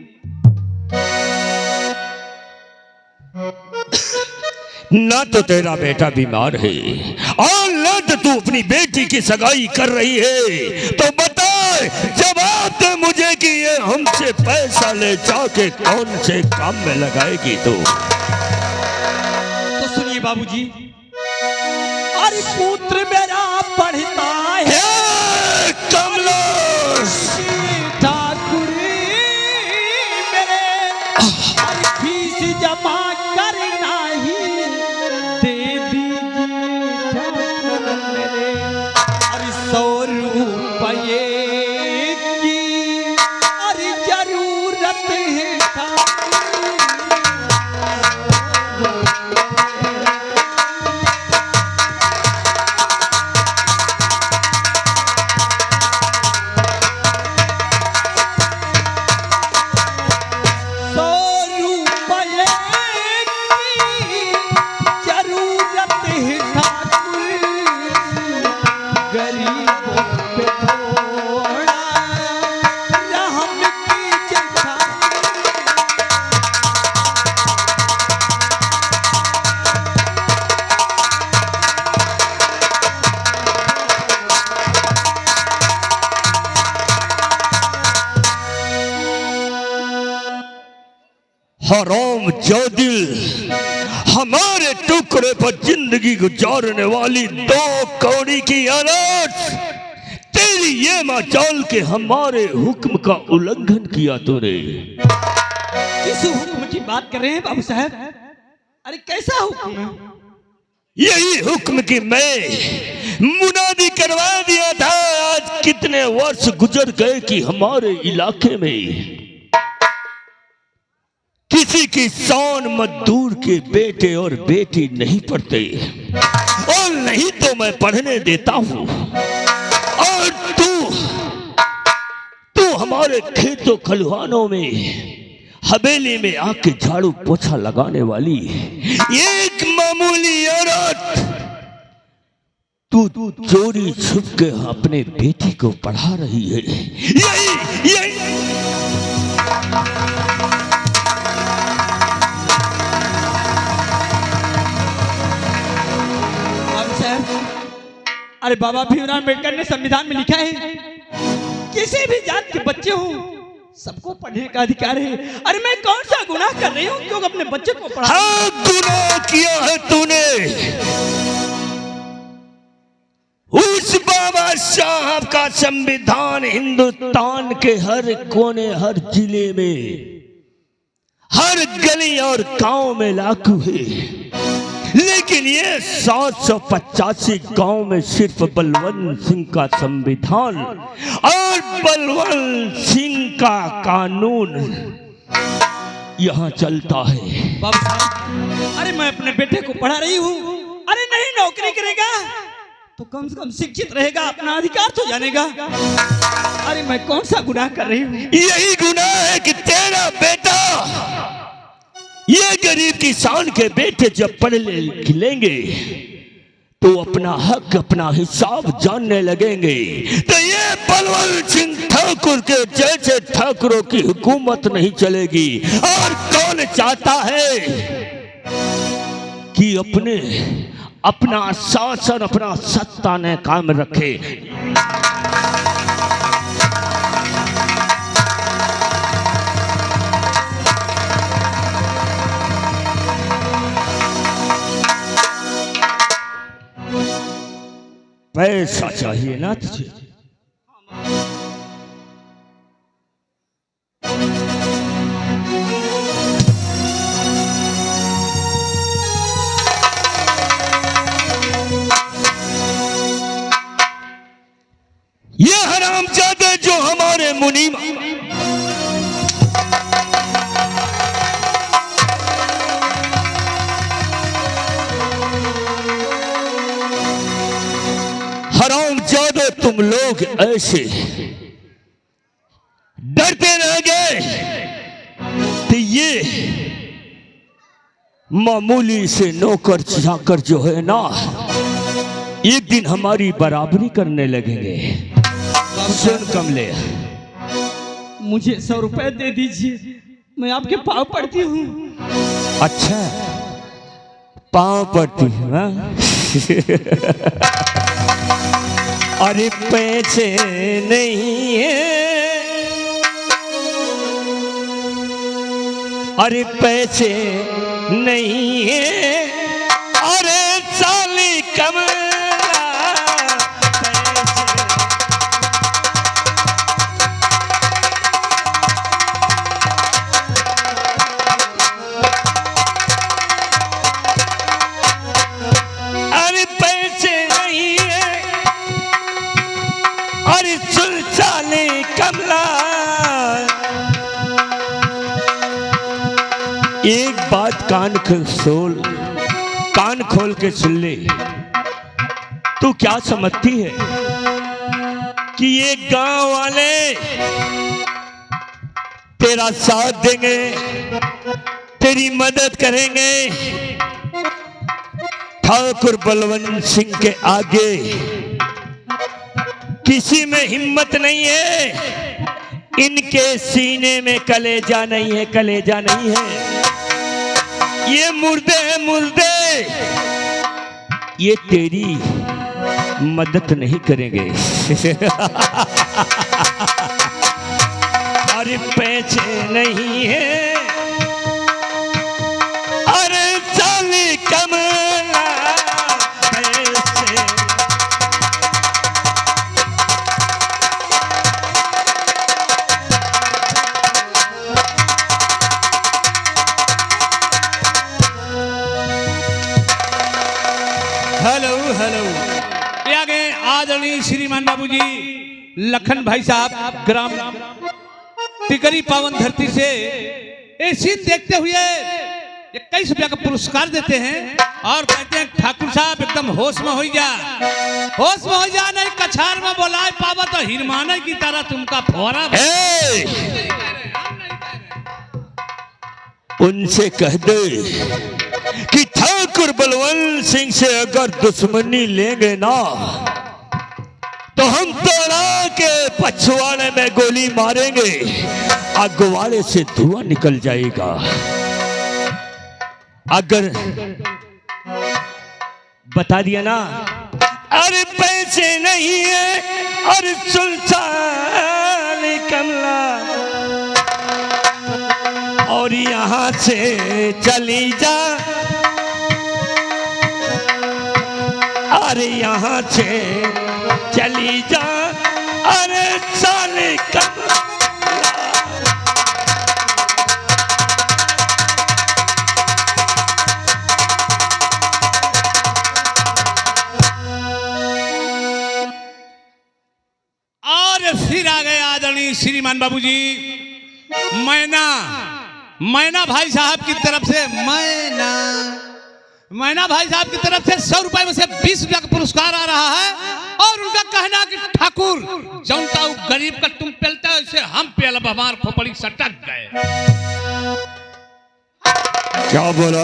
ना तो तेरा बेटा बीमार है और ना तो तू अपनी बेटी की सगाई कर रही है। तो बता, जवाब दे मुझे कि ये हमसे पैसा ले जाके कौन से काम में लगाएगी तू? तो सुनिए बाबूजी, अरे पुत्र मेरा पढ़ता है कमलेश, ठाकुर मेरे, अरे फीस जमा करना ही दे दीजिए ठाकुर मेरे, अरे 100 रुपये की अरे जरूरत है ठाकुर। हराम जादिल, हमारे टुकड़े पर जिंदगी गुजारने वाली 2 कौड़ी की औरत, तेरी ये मचाल के हमारे हुक्म का उल्लंघन किया तूने। किस हुक्म की बात कर रहे हैं बाबू साहब? अरे कैसा हुक्म है? यही हुक्म की मैं मुनादी करवा दिया था। आज कितने वर्ष गुजर गए कि हमारे इलाके में किसी किसान मजदूर के बेटे और बेटी नहीं पढ़ते, और नहीं तो मैं पढ़ने देता हूं। और तू हमारे खेतों खलिहानों में हवेली में आके झाड़ू पोछा लगाने वाली एक मामूली औरत, तू चोरी छुप के अपने बेटी को पढ़ा रही है। यही अरे बाबा भीमराव अम्बेडकर ने संविधान में लिखा है, किसी भी जात के बच्चे हो सबको पढ़ने का अधिकार है। अरे मैं कौन सा गुनाह कर रही हूँ क्यों अपने बच्चे को पढ़ा? हाँ, गुनाह किया है तूने। उस बाबा साहब का संविधान हिंदुस्तान के हर कोने, हर जिले में, हर गली और गांव में लागू है। लेकिन ये 785 गांव में सिर्फ बलवंत सिंह का संविधान और बलवंत सिंह का कानून यहाँ चलता है। बाबू साहब, अरे मैं अपने बेटे को पढ़ा रही हूँ। अरे नहीं नौकरी करेगा तो कम से कम शिक्षित रहेगा, अपना अधिकार तो जानेगा। अरे मैं कौन सा गुनाह कर रही हूँ? यही गुनाह है कि तेरा बेटा, ये गरीब किसान के बेटे जब पढ़ लेंगे तो अपना हक, अपना हिसाब जानने लगेंगे। तो ये बलवंत सिंह ठाकुर के जैसे ठाकुरों की हुकूमत नहीं चलेगी। और कौन चाहता है कि अपना शासन, अपना सत्ता ने कायम रखे? पैसा चाहिए ना तुझे? ये हरामजादे जो हमारे मुनीम हरामजादे, तुम लोग ऐसे डरते रह गए तो ये मामूली से नौकर चाकर जो है ना, एक दिन हमारी बराबरी करने लगेंगे। सुन कमले, मुझे 100 रुपए दे दीजिए, मैं आपके पाँव पड़ती हूँ। अच्छा पाँव पड़ती है हाँ? अरे पैसे नहीं है, अरे पैसे नहीं है, अरे साली कमला पैसे, अरे पैसे नहीं है, अरे सुन साली कमला। एक बात कान खोल के सुन ले। तू क्या समझती है कि ये गांव वाले तेरा साथ देंगे, तेरी मदद करेंगे? ठाकुर बलवंत सिंह के आगे किसी में हिम्मत नहीं है। इनके सीने में कलेजा नहीं है, कलेजा नहीं है। ये मुर्दे हैं मुर्दे, ये तेरी मदद नहीं करेंगे। अरे पैसे नहीं है, अरे साली कमला पैसे। हेलो हेलो, ये आ गए आदरणीय श्रीमान बाबूजी लखन भाई साहब, ग्राम टिकरी पावन धरती से ये सीन देखते हुए 21 रुपया का पुरस्कार देते हैं और कहते हैं ठाकुर साहब एकदम होश में हो जा, होश में हो जा, नहीं कछार में बोलाए पावा तो हिरमाने की तरह तुमका फोरा। उनसे कह दे कि ठाकुर बलवंत सिंह से अगर दुश्मनी लेंगे ना तो हम तोड़ा के पछवाड़े में गोली मारेंगे, अगवाड़े से धुआं निकल जाएगा। अगर बता दिया ना अरे पैसे नहीं है, अरे सुल्तान कमला और यहाँ से चली जा, अरे यहाँ से चली जा, अरे साले कमला। और फिर आ गए आदरणीय श्रीमान बाबूजी मैना भाई साहब की तरफ से, मैना भाई साहब की तरफ से 100 रुपए में से 20 रुपया का पुरस्कार आ रहा है और उनका कहना कि ठाकुर जनता गरीब का तुम पेलता है उसे हम पेल, हमार खोपड़ी सटक गए। क्या बोला?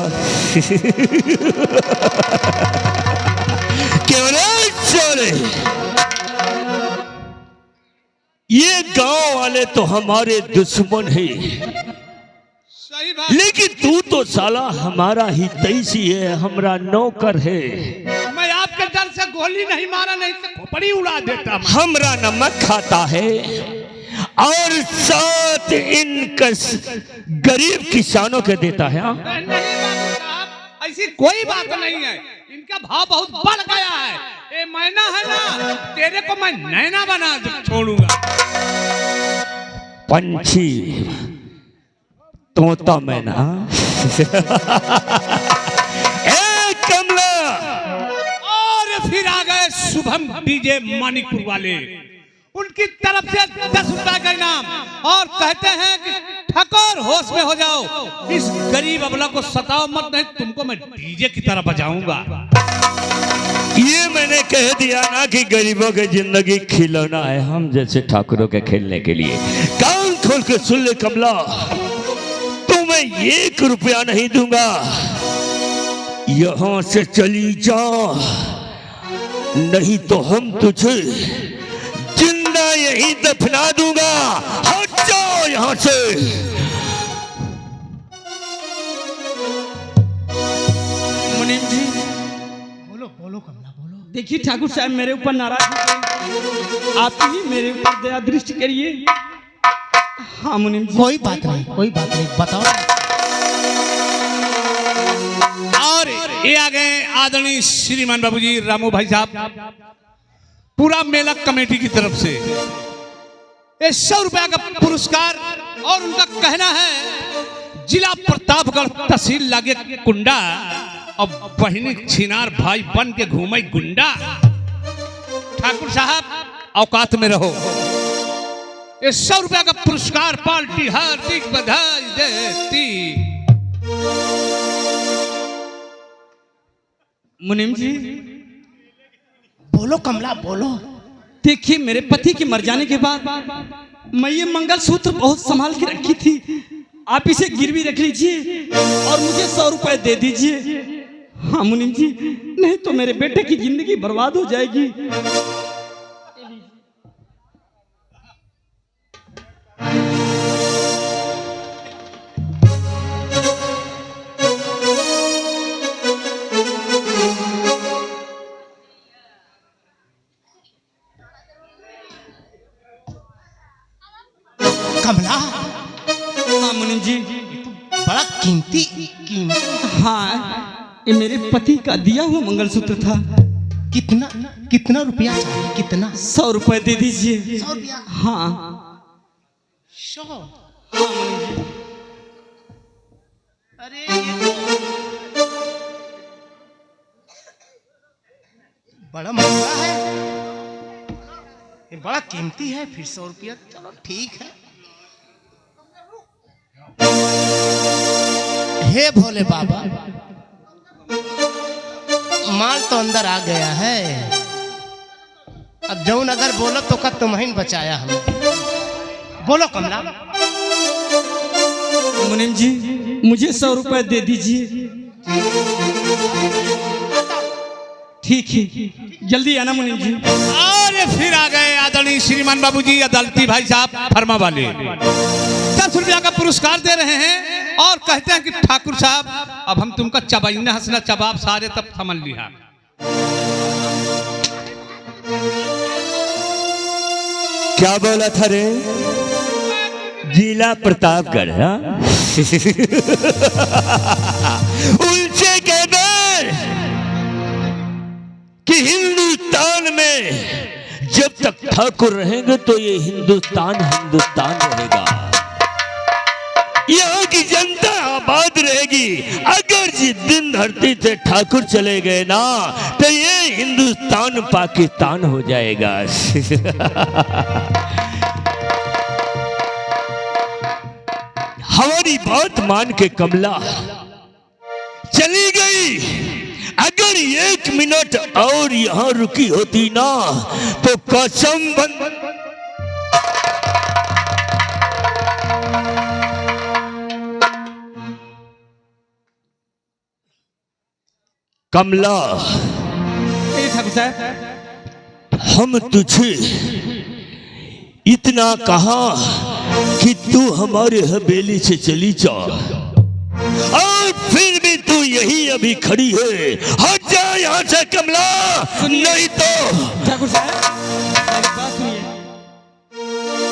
क्यों रे चोरे? ये गांव वाले तो हमारे दुश्मन है, सही बात। लेकिन तू तो साला हमारा ही तैसी है, हमारा नौकर है। मैं आपके डर से गोली नहीं मारा, नहीं तो खोपड़ी उड़ा देता। हमरा नमक खाता है और साथ इन गरीब किसानों के देता है। नहीं बाबू साहब, ऐसी कोई बात नहीं है, इनका भाव बहुत बढ़ गया है। ये मैना है ना, तेरे को मैं नैना बना छोड़ूंगा। पंछी तोता मैना। ए कमला। और फिर आ गए शुभम डीजे मानिकपुर वाले, उनकी तरफ से 10 रुपए का इनाम और कहते हैं कि ठाकुर होश में हो जाओ, इस गरीब अबला को सताओ मत, नहीं तुमको मैं डीजे की तरह बजाऊंगा। ये मैंने कह दिया ना कि गरीबों की जिंदगी खिलौना है, हम जैसे ठाकुरों के खेलने के लिए। कान खोल के सुन ले कमला, तुम्हें 1 रुपया नहीं दूंगा, यहां से चली जा, नहीं तो हम तुझे जिंदा यहीं दफना दूंगा। हट जाओ यहां से। मुनीम जी बोलो बोलो कमला बोलो। देखिए ठाकुर साहब मेरे ऊपर नाराज हो गए, आप ही मेरे ऊपर दया दृष्टि करिए। हाँ मुनीम जी। कोई बात नहीं, कोई बात नहीं, बताओ। और ये आ गए आदरणीय श्रीमान बाबूजी रामू भाई साहब, पूरा मेला कमेटी की तरफ से ये 100 रुपया का पुरस्कार। और उनका कहना है जिला प्रतापगढ़ तहसील लागे कुंडा और बहिनी छिनार भाई बन के घूमे गुंडा। ठाकुर साहब औकात में रहो। ये 100 रुपया का पुरस्कार पार्टी हार्दिक बधाई देती। मुनीम जी बोलो कमला बोलो। देखिए मेरे पति के मर जाने के बाद मैं ये मंगलसूत्र बहुत संभाल के रखी थी, आप इसे गिरवी रख लीजिए और मुझे 100 रुपए दे दीजिए। हाँ मुनीम जी, नहीं तो मेरे बेटे की जिंदगी बर्बाद हो जाएगी। कमला हाँ मुनीम जी। बड़ा कीमती हाँ ये मेरे पति का दिया हुआ मंगलसूत्र था। कितना कितना रुपया चाहिए? कितना? 100 रुपए दे दीजिए। 100 रुपया? हाँ 100? हाँ मुनीम जी। अरे ये तो बड़ा महंगा है, ये बड़ा कीमती है। फिर 100 रुपया, चलो ठीक है। हे भोले बाबा, माल तो अंदर आ गया है, अब जौन अगर बोलो तो कब तुम्हें बचाया हमें। बोलो कमला। मुनीम जी मुझे 100 रुपए दे दीजिए। ठीक है जल्दी आना मुनीम जी। और फिर आ गए आदरणीय श्रीमान बाबूजी अदालती भाई साहब फरमा वाले 10 रुपया का पुरस्कार दे रहे हैं और कहते हैं कि ठाकुर साहब अब हम तुमका चबाइना हंसना चबाब सारे तब समझ लिया। क्या बोला था रे? जिला प्रतापगढ़। हाँ? उनसे कह दे कि हिंदुस्तान में जब तक ठाकुर रहेंगे तो ये हिंदुस्तान रहेगा, यहाँ की जनता आबाद रहेगी। अगर जिस दिन धरती से ठाकुर चले गए ना तो ये हिंदुस्तान पाकिस्तान हो जाएगा। हमारी बात मान के कमला चली गई। अगर 1 मिनट और यहाँ रुकी होती ना तो कसम बंद। कमला ठाकुर साहब हम तुझे इतना कहा कि तू हमारे हवेली से चली जा और फिर भी तू यही अभी खड़ी है। हट जा यहाँ से कमला, नहीं तो। ठाकुर साहब मेरी बात सुनिए।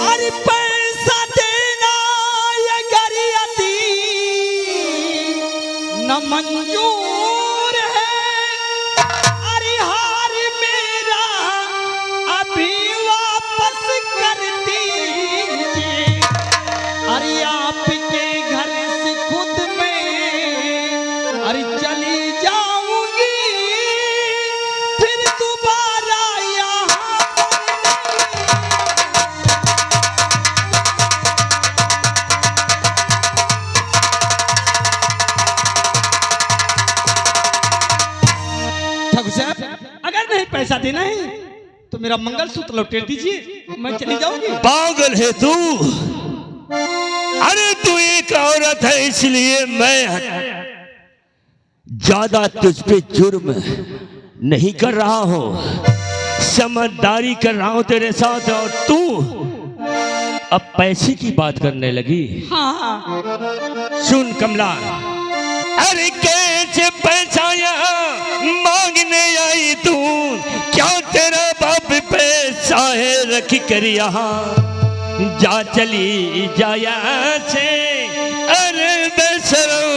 अरे पैसा देना ये गरियाती न मंजूर है। अरे हार मेरा अभी वापस कर दीजिए। अरे आपके घर से खुद में अरे चली जाऊंगी, फिर दोबारा यहाँ पर मेरा मंगलसूत्र लौटेट दीजिए, मैं चली जाऊंगी। पागल है तू? अरे तू एक औरत है इसलिए मैं ज्यादा तुझ पे जुर्म नहीं कर रहा हूं, समझदारी कर रहा हूं तेरे साथ। और तू अब पैसे की बात करने लगी। हाँ सुन कमला, अरे कैसे पैसा यहाँ मांगने आई तू? क्या तेरा बाप पैसा है रख कर यहाँ? जा चली जा यहाँ से, अरे बेशरम,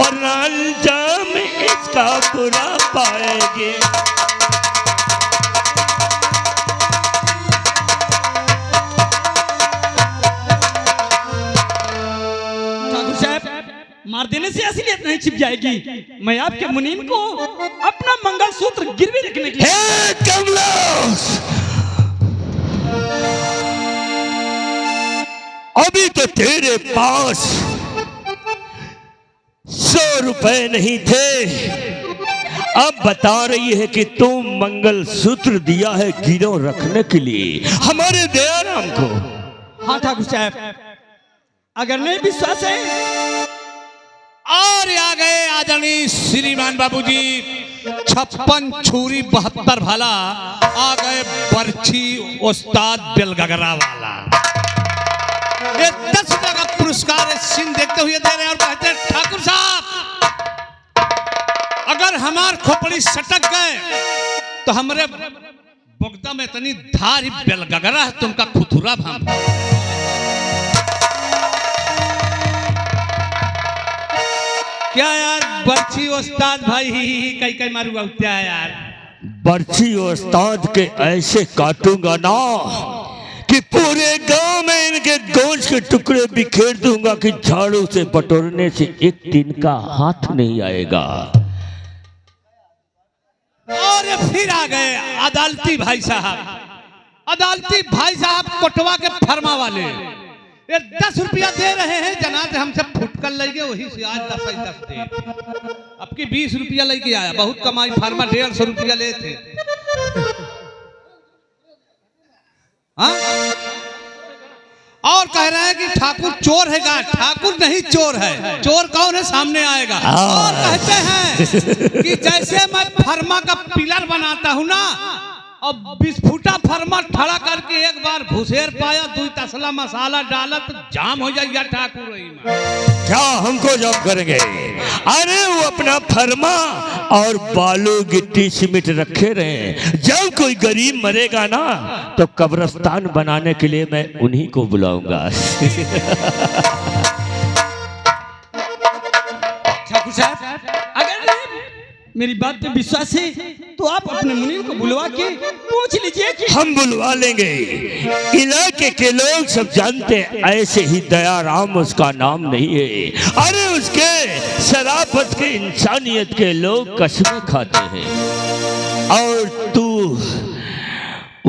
और अंजाम इसका बुरा पाएगी। ठाकुर साहब, मार देने से असलियत नहीं छिप जाएगी। मैं आपके मुनीम को अपना मंगलसूत्र गिरवी रखने के लिए। हे कमलेश, अभी तो तेरे पास 100 रुपए नहीं थे, अब बता रही है कि तुम मंगलसूत्र दिया है गिरो रखने के लिए हमारे दयाराम को। हाँ ठाकुर साहब, अगर नहीं विश्वास है। और आ गए आदरणीय श्रीमान बाबूजी 56 छुरी 72 भाला। आ गए बर्छी उस्ताद बेलगगरा वाला। ये 10 रुपए का पुरस्कार सीन देखते हुए दे रहे हैं और कहते हैं ठाकुर साहब, अगर हमार खोपड़ी सटक गए तो हमारे बोगदा में इतनी धार ही बेलगगरा है तुमका खुथुरा भाम। क्या यार बर्छी उस्ताद भाई कई कई मारूंगा क्या यार? बर्छी उस्ताद के ऐसे काटूंगा ना कि पूरे गांव में इनके गोश्त के टुकड़े बिखेर दूंगा कि झाड़ू से बटोरने से एक दिन का हाथ नहीं आएगा। और फिर आ गए अदालती भाई साहब। अदालती भाई साहब कोटवा के फरमा वाले। ये 10 रुपया दे रहे हैं जनाब, हमसे फुटकल लेके वही से आज 10 ही 10 दे। अब की 20 रुपया लेके आया, बहुत कमाई। फार्मा 150 रुपया ले थे। हाँ? और कह रहे हैं कि ठाकुर चोर है का? ठाकुर नहीं चोर है। चोर कौन है सामने आएगा। और कहते हैं कि जैसे मैं फर्मा का पिलर बनाता हूं ना, अब 20 फुटा फर्मा खड़ा करके एक बार भुसेर पाया, 2 तसला मसाला डाला तो जाम हो जाएगा ठाकुर रही में। क्या हमको जॉब करेंगे? अरे वो अपना फर्मा और बालू गिट्टी सीमेंट रखे रहे। जब कोई गरीब मरेगा ना तो कब्रिस्तान बनाने के लिए मैं उन्हीं को बुलाऊंगा। ठाकुर साहब, अगर मेरी बात पे विश्वास है तो आप अपने मुनीम को बुलवा के पूछ लीजिए कि हम बुलवा लेंगे। इलाके के लोग सब जानते हैं, ऐसे ही दयाराम उसका नाम नहीं है। अरे उसके शराफत के, इंसानियत के लोग कसमें खाते हैं। और तू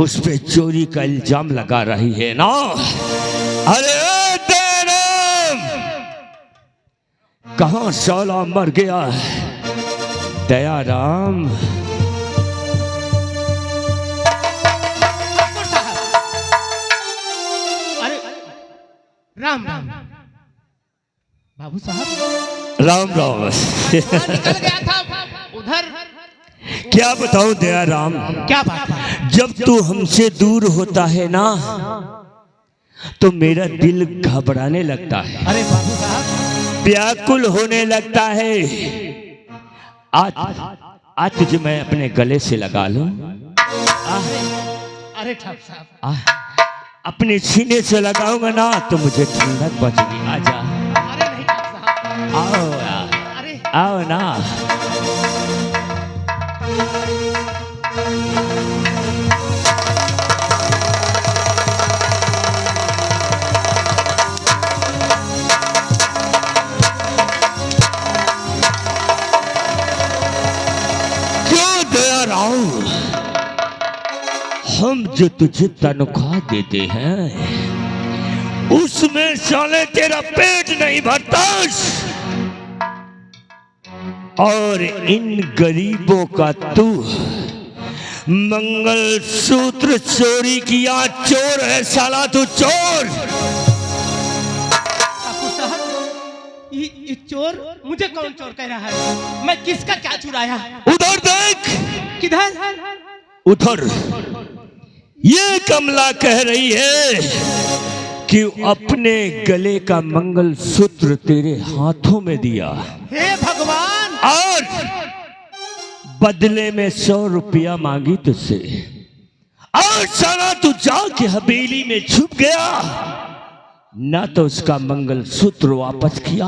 उस पे चोरी का इल्जाम लगा रही है ना? अरे दयाराम, कहां साला मर गया दयाराम? अरे राम राम बाबू साहब, राम राम। निकल गया था उधर। क्या बताऊं दयाराम, क्या बात है? जब तू हमसे दूर होता है ना तो मेरा दिल घबराने लगता है, अरे बाबू साहब, व्याकुल होने लगता है। आज तुझे मैं अपने गले से लगा लूं। अरे ठाकुर साहब, अपने सीने से लगाऊंगा ना तो मुझे ठंडक बचेगी। आजा, अरे नहीं ठाकुर साहब, आओ यार, अरे आओ ना। हम जो तुझे तनख्वाह देते हैं उसमें साले तेरा पेट नहीं भरता, और इन गरीबों का तू मंगल सूत्र चोरी किया, चोर है साला तू, चोर। ठाकुर साहब, ये चोर, मुझे कौन चोर कह रहा है? मैं किसका क्या चुराया? उधर देख, किधर? उधर। ये कमला कह रही है कि अपने गले का मंगल सूत्र तेरे हाथों में दिया, हे भगवान, और बदले में 100 रुपया मांगी तुझसे, और साला तू जाके हवेली में छुप गया, ना तो उसका मंगल सूत्र वापस किया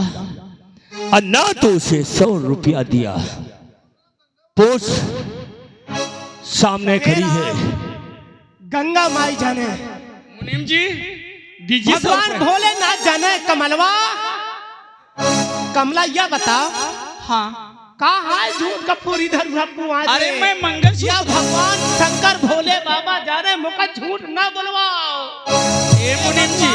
और ना तो उसे 100 रुपया दिया। पोस सामने खड़ी है। गंगा माई जाने, मुनीम जी दीजिए भगवान भोलेनाथ जाने, कमलवा, कमला यह बताओ, हाँ कहाँ है झूठ का पूरी धर? अरे मैं मंगल या भगवान शंकर भोले बाबा जाने, मुका झूठ ना बुलवाओ। ए मुनीम जी,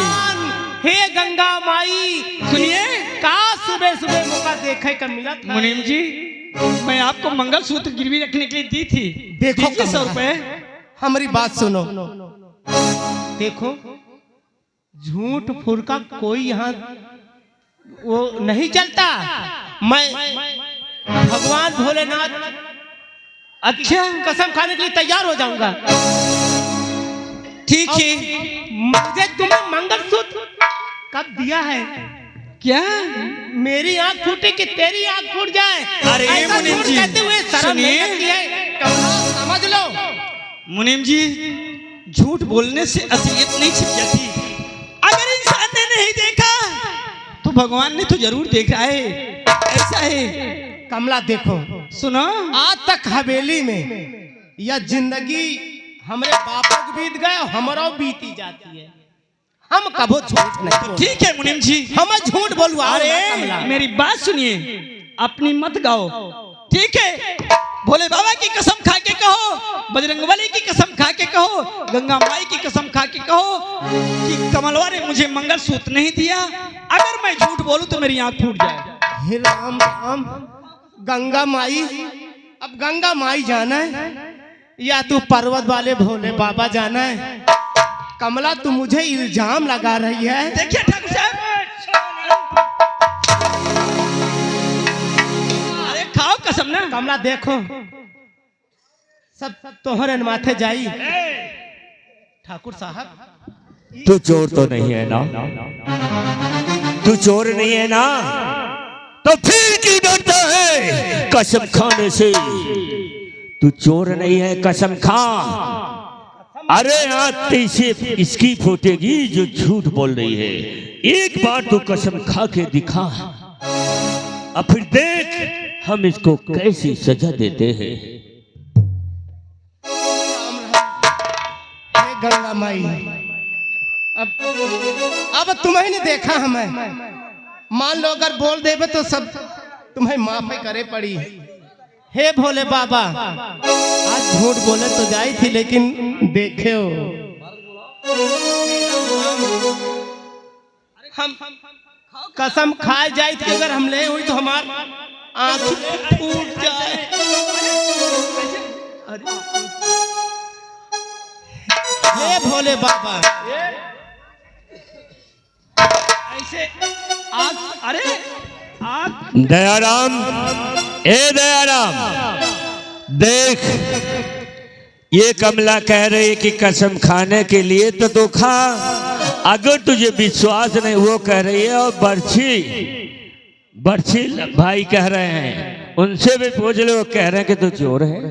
हे गंगा माई, सुनिए, का सुबह सुबह मौका देखे का मिला था। मुनीम जी, मैं आपको मंगल सूत्र गिरवी रखने के लिए दी थी, देखो 100 रुपए। हमारी बात सुनो, देखो झूठ फुरका कोई यहाँ वो नहीं चलता। मैं भगवान भोलेनाथ अच्छा कसम खाने के लिए तैयार हो जाऊंगा। ठीक है, मुझे तुम्हें मंगलसूत्र कब दिया है? क्या मेरी आंख फूटे कि तेरी आंख फूट जाए? अरे ऐसा मुनीम झूठ जी, कहते हुए शर्म नहीं सुनिए। लगती है? कमला, समझ लो। मुनीम जी, झूठ बोलने से असलियत नहीं छिप जाती। अगर इंसान ने नहीं देखा तो भगवान ने तो जरूर देखा है, ऐसा है। कमला देखो, सुनो, आज तक हवेली में यह जिंदगी हमारे बापों की बीत गए, हमारा बीती जाती है। हम कबो झूठ नहीं बोलते। ठीक है मुनीम जी, हम झूठ बोलवा। अरे मेरी बात सुनिए, अपनी मत गाओ, ठीक है? भोले बाबा की कसम खा के कहो, बजरंगबली की कसम खा के कहो, गंगा माई की कसम खा के कहो कि कमलवा ने मुझे मंगल सूत्र नहीं दिया। अगर मैं झूठ बोलूं तो मेरी आंख फूट जाए। हे राम राम, गंगा माई, अब गंगा माई जाना है या तू पर्वत वाले भोले बाबा जाना है? कमला, तू मुझे इल्जाम लगा रही है। देखिए ठाकुर साहब, अरे खाओ कसम ना। कमला देखो, सब तोहरे माथे जाई। ठाकुर साहब, तू चोर तो नहीं है ना? तू चोर नहीं है ना? तो फिर क्यों डरता है कसम खाने से? तू चोर नहीं है, कसम खा। अरे आज इसे इसकी फूटेगी जो झूठ बोल रही है। एक बार तो कसम खा के दिखा, अब फिर देख हम इसको कैसी सजा देते हैं। हे गंगा माई, अब तुम्हें नहीं देखा हमें, मान लो अगर बोल देवे तो सब तुम्हें माफी करे पड़ी। हे भोले बाबा, आज झूठ बोले तो जाई थी, लेकिन देखे हो हम कसम खाए जाए थी, अगर हम ले हुई तो हमार आंख फूट जाए। हे भोले बाबा, ऐसे आग, अरे आग, दयाराम, ए दयाराम, देख ये कमला कह रही कि कसम खाने के लिए तो तू खा। अगर तुझे विश्वास नहीं, वो कह रही है, और बर्छी भाई कह रहे हैं, उनसे भी पूछ लो, वो कह रहे हैं कि तू चोर है।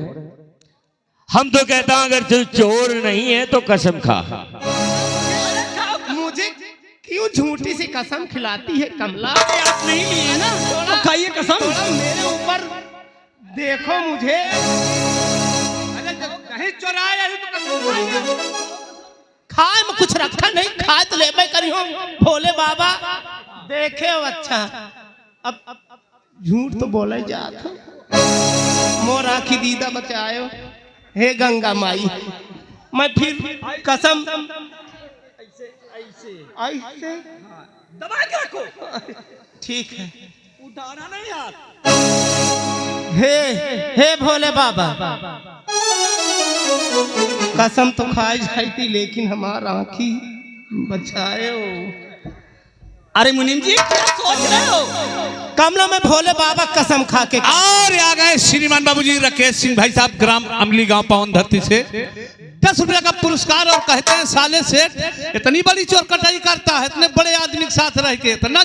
हम तो कहता हूं अगर तू चोर नहीं है तो कसम खा। मुझे क्यों झूठी सी कसम खिलाती है कमला? आप नहीं लिए ना तो खाइए कसम। मेरे ऊपर देखो मुझे, नहीं चुराया तो खाए में कुछ रखा नहीं, खाए तो ले करी हो भोले बाबा, देखे हो। अच्छा, अब झूठ तो बोला ही जाता, मोर आखी दीदा बचायो। हे गंगा माई, मैं फिर कसम ऐसे दबा के रखो, ठीक है, उठाना नहीं हाथ। हे भोले बाबा, कसम तो खाई जाती लेकिन हमारा आँखी बचाए हो। अरे मुनीम जी क्या सोच रहे हो? कमला में भोले बाबा कसम खा के और आ गए श्रीमान बाबूजी राकेश सिंह भाई साहब ग्राम अमली गांव पावन धरती से 10 रुपया का पुरस्कार और कहते हैं साले सेठ इतनी बड़ी चोर कटाई करता है, इतने बड़े आदमी के साथ रह के इतना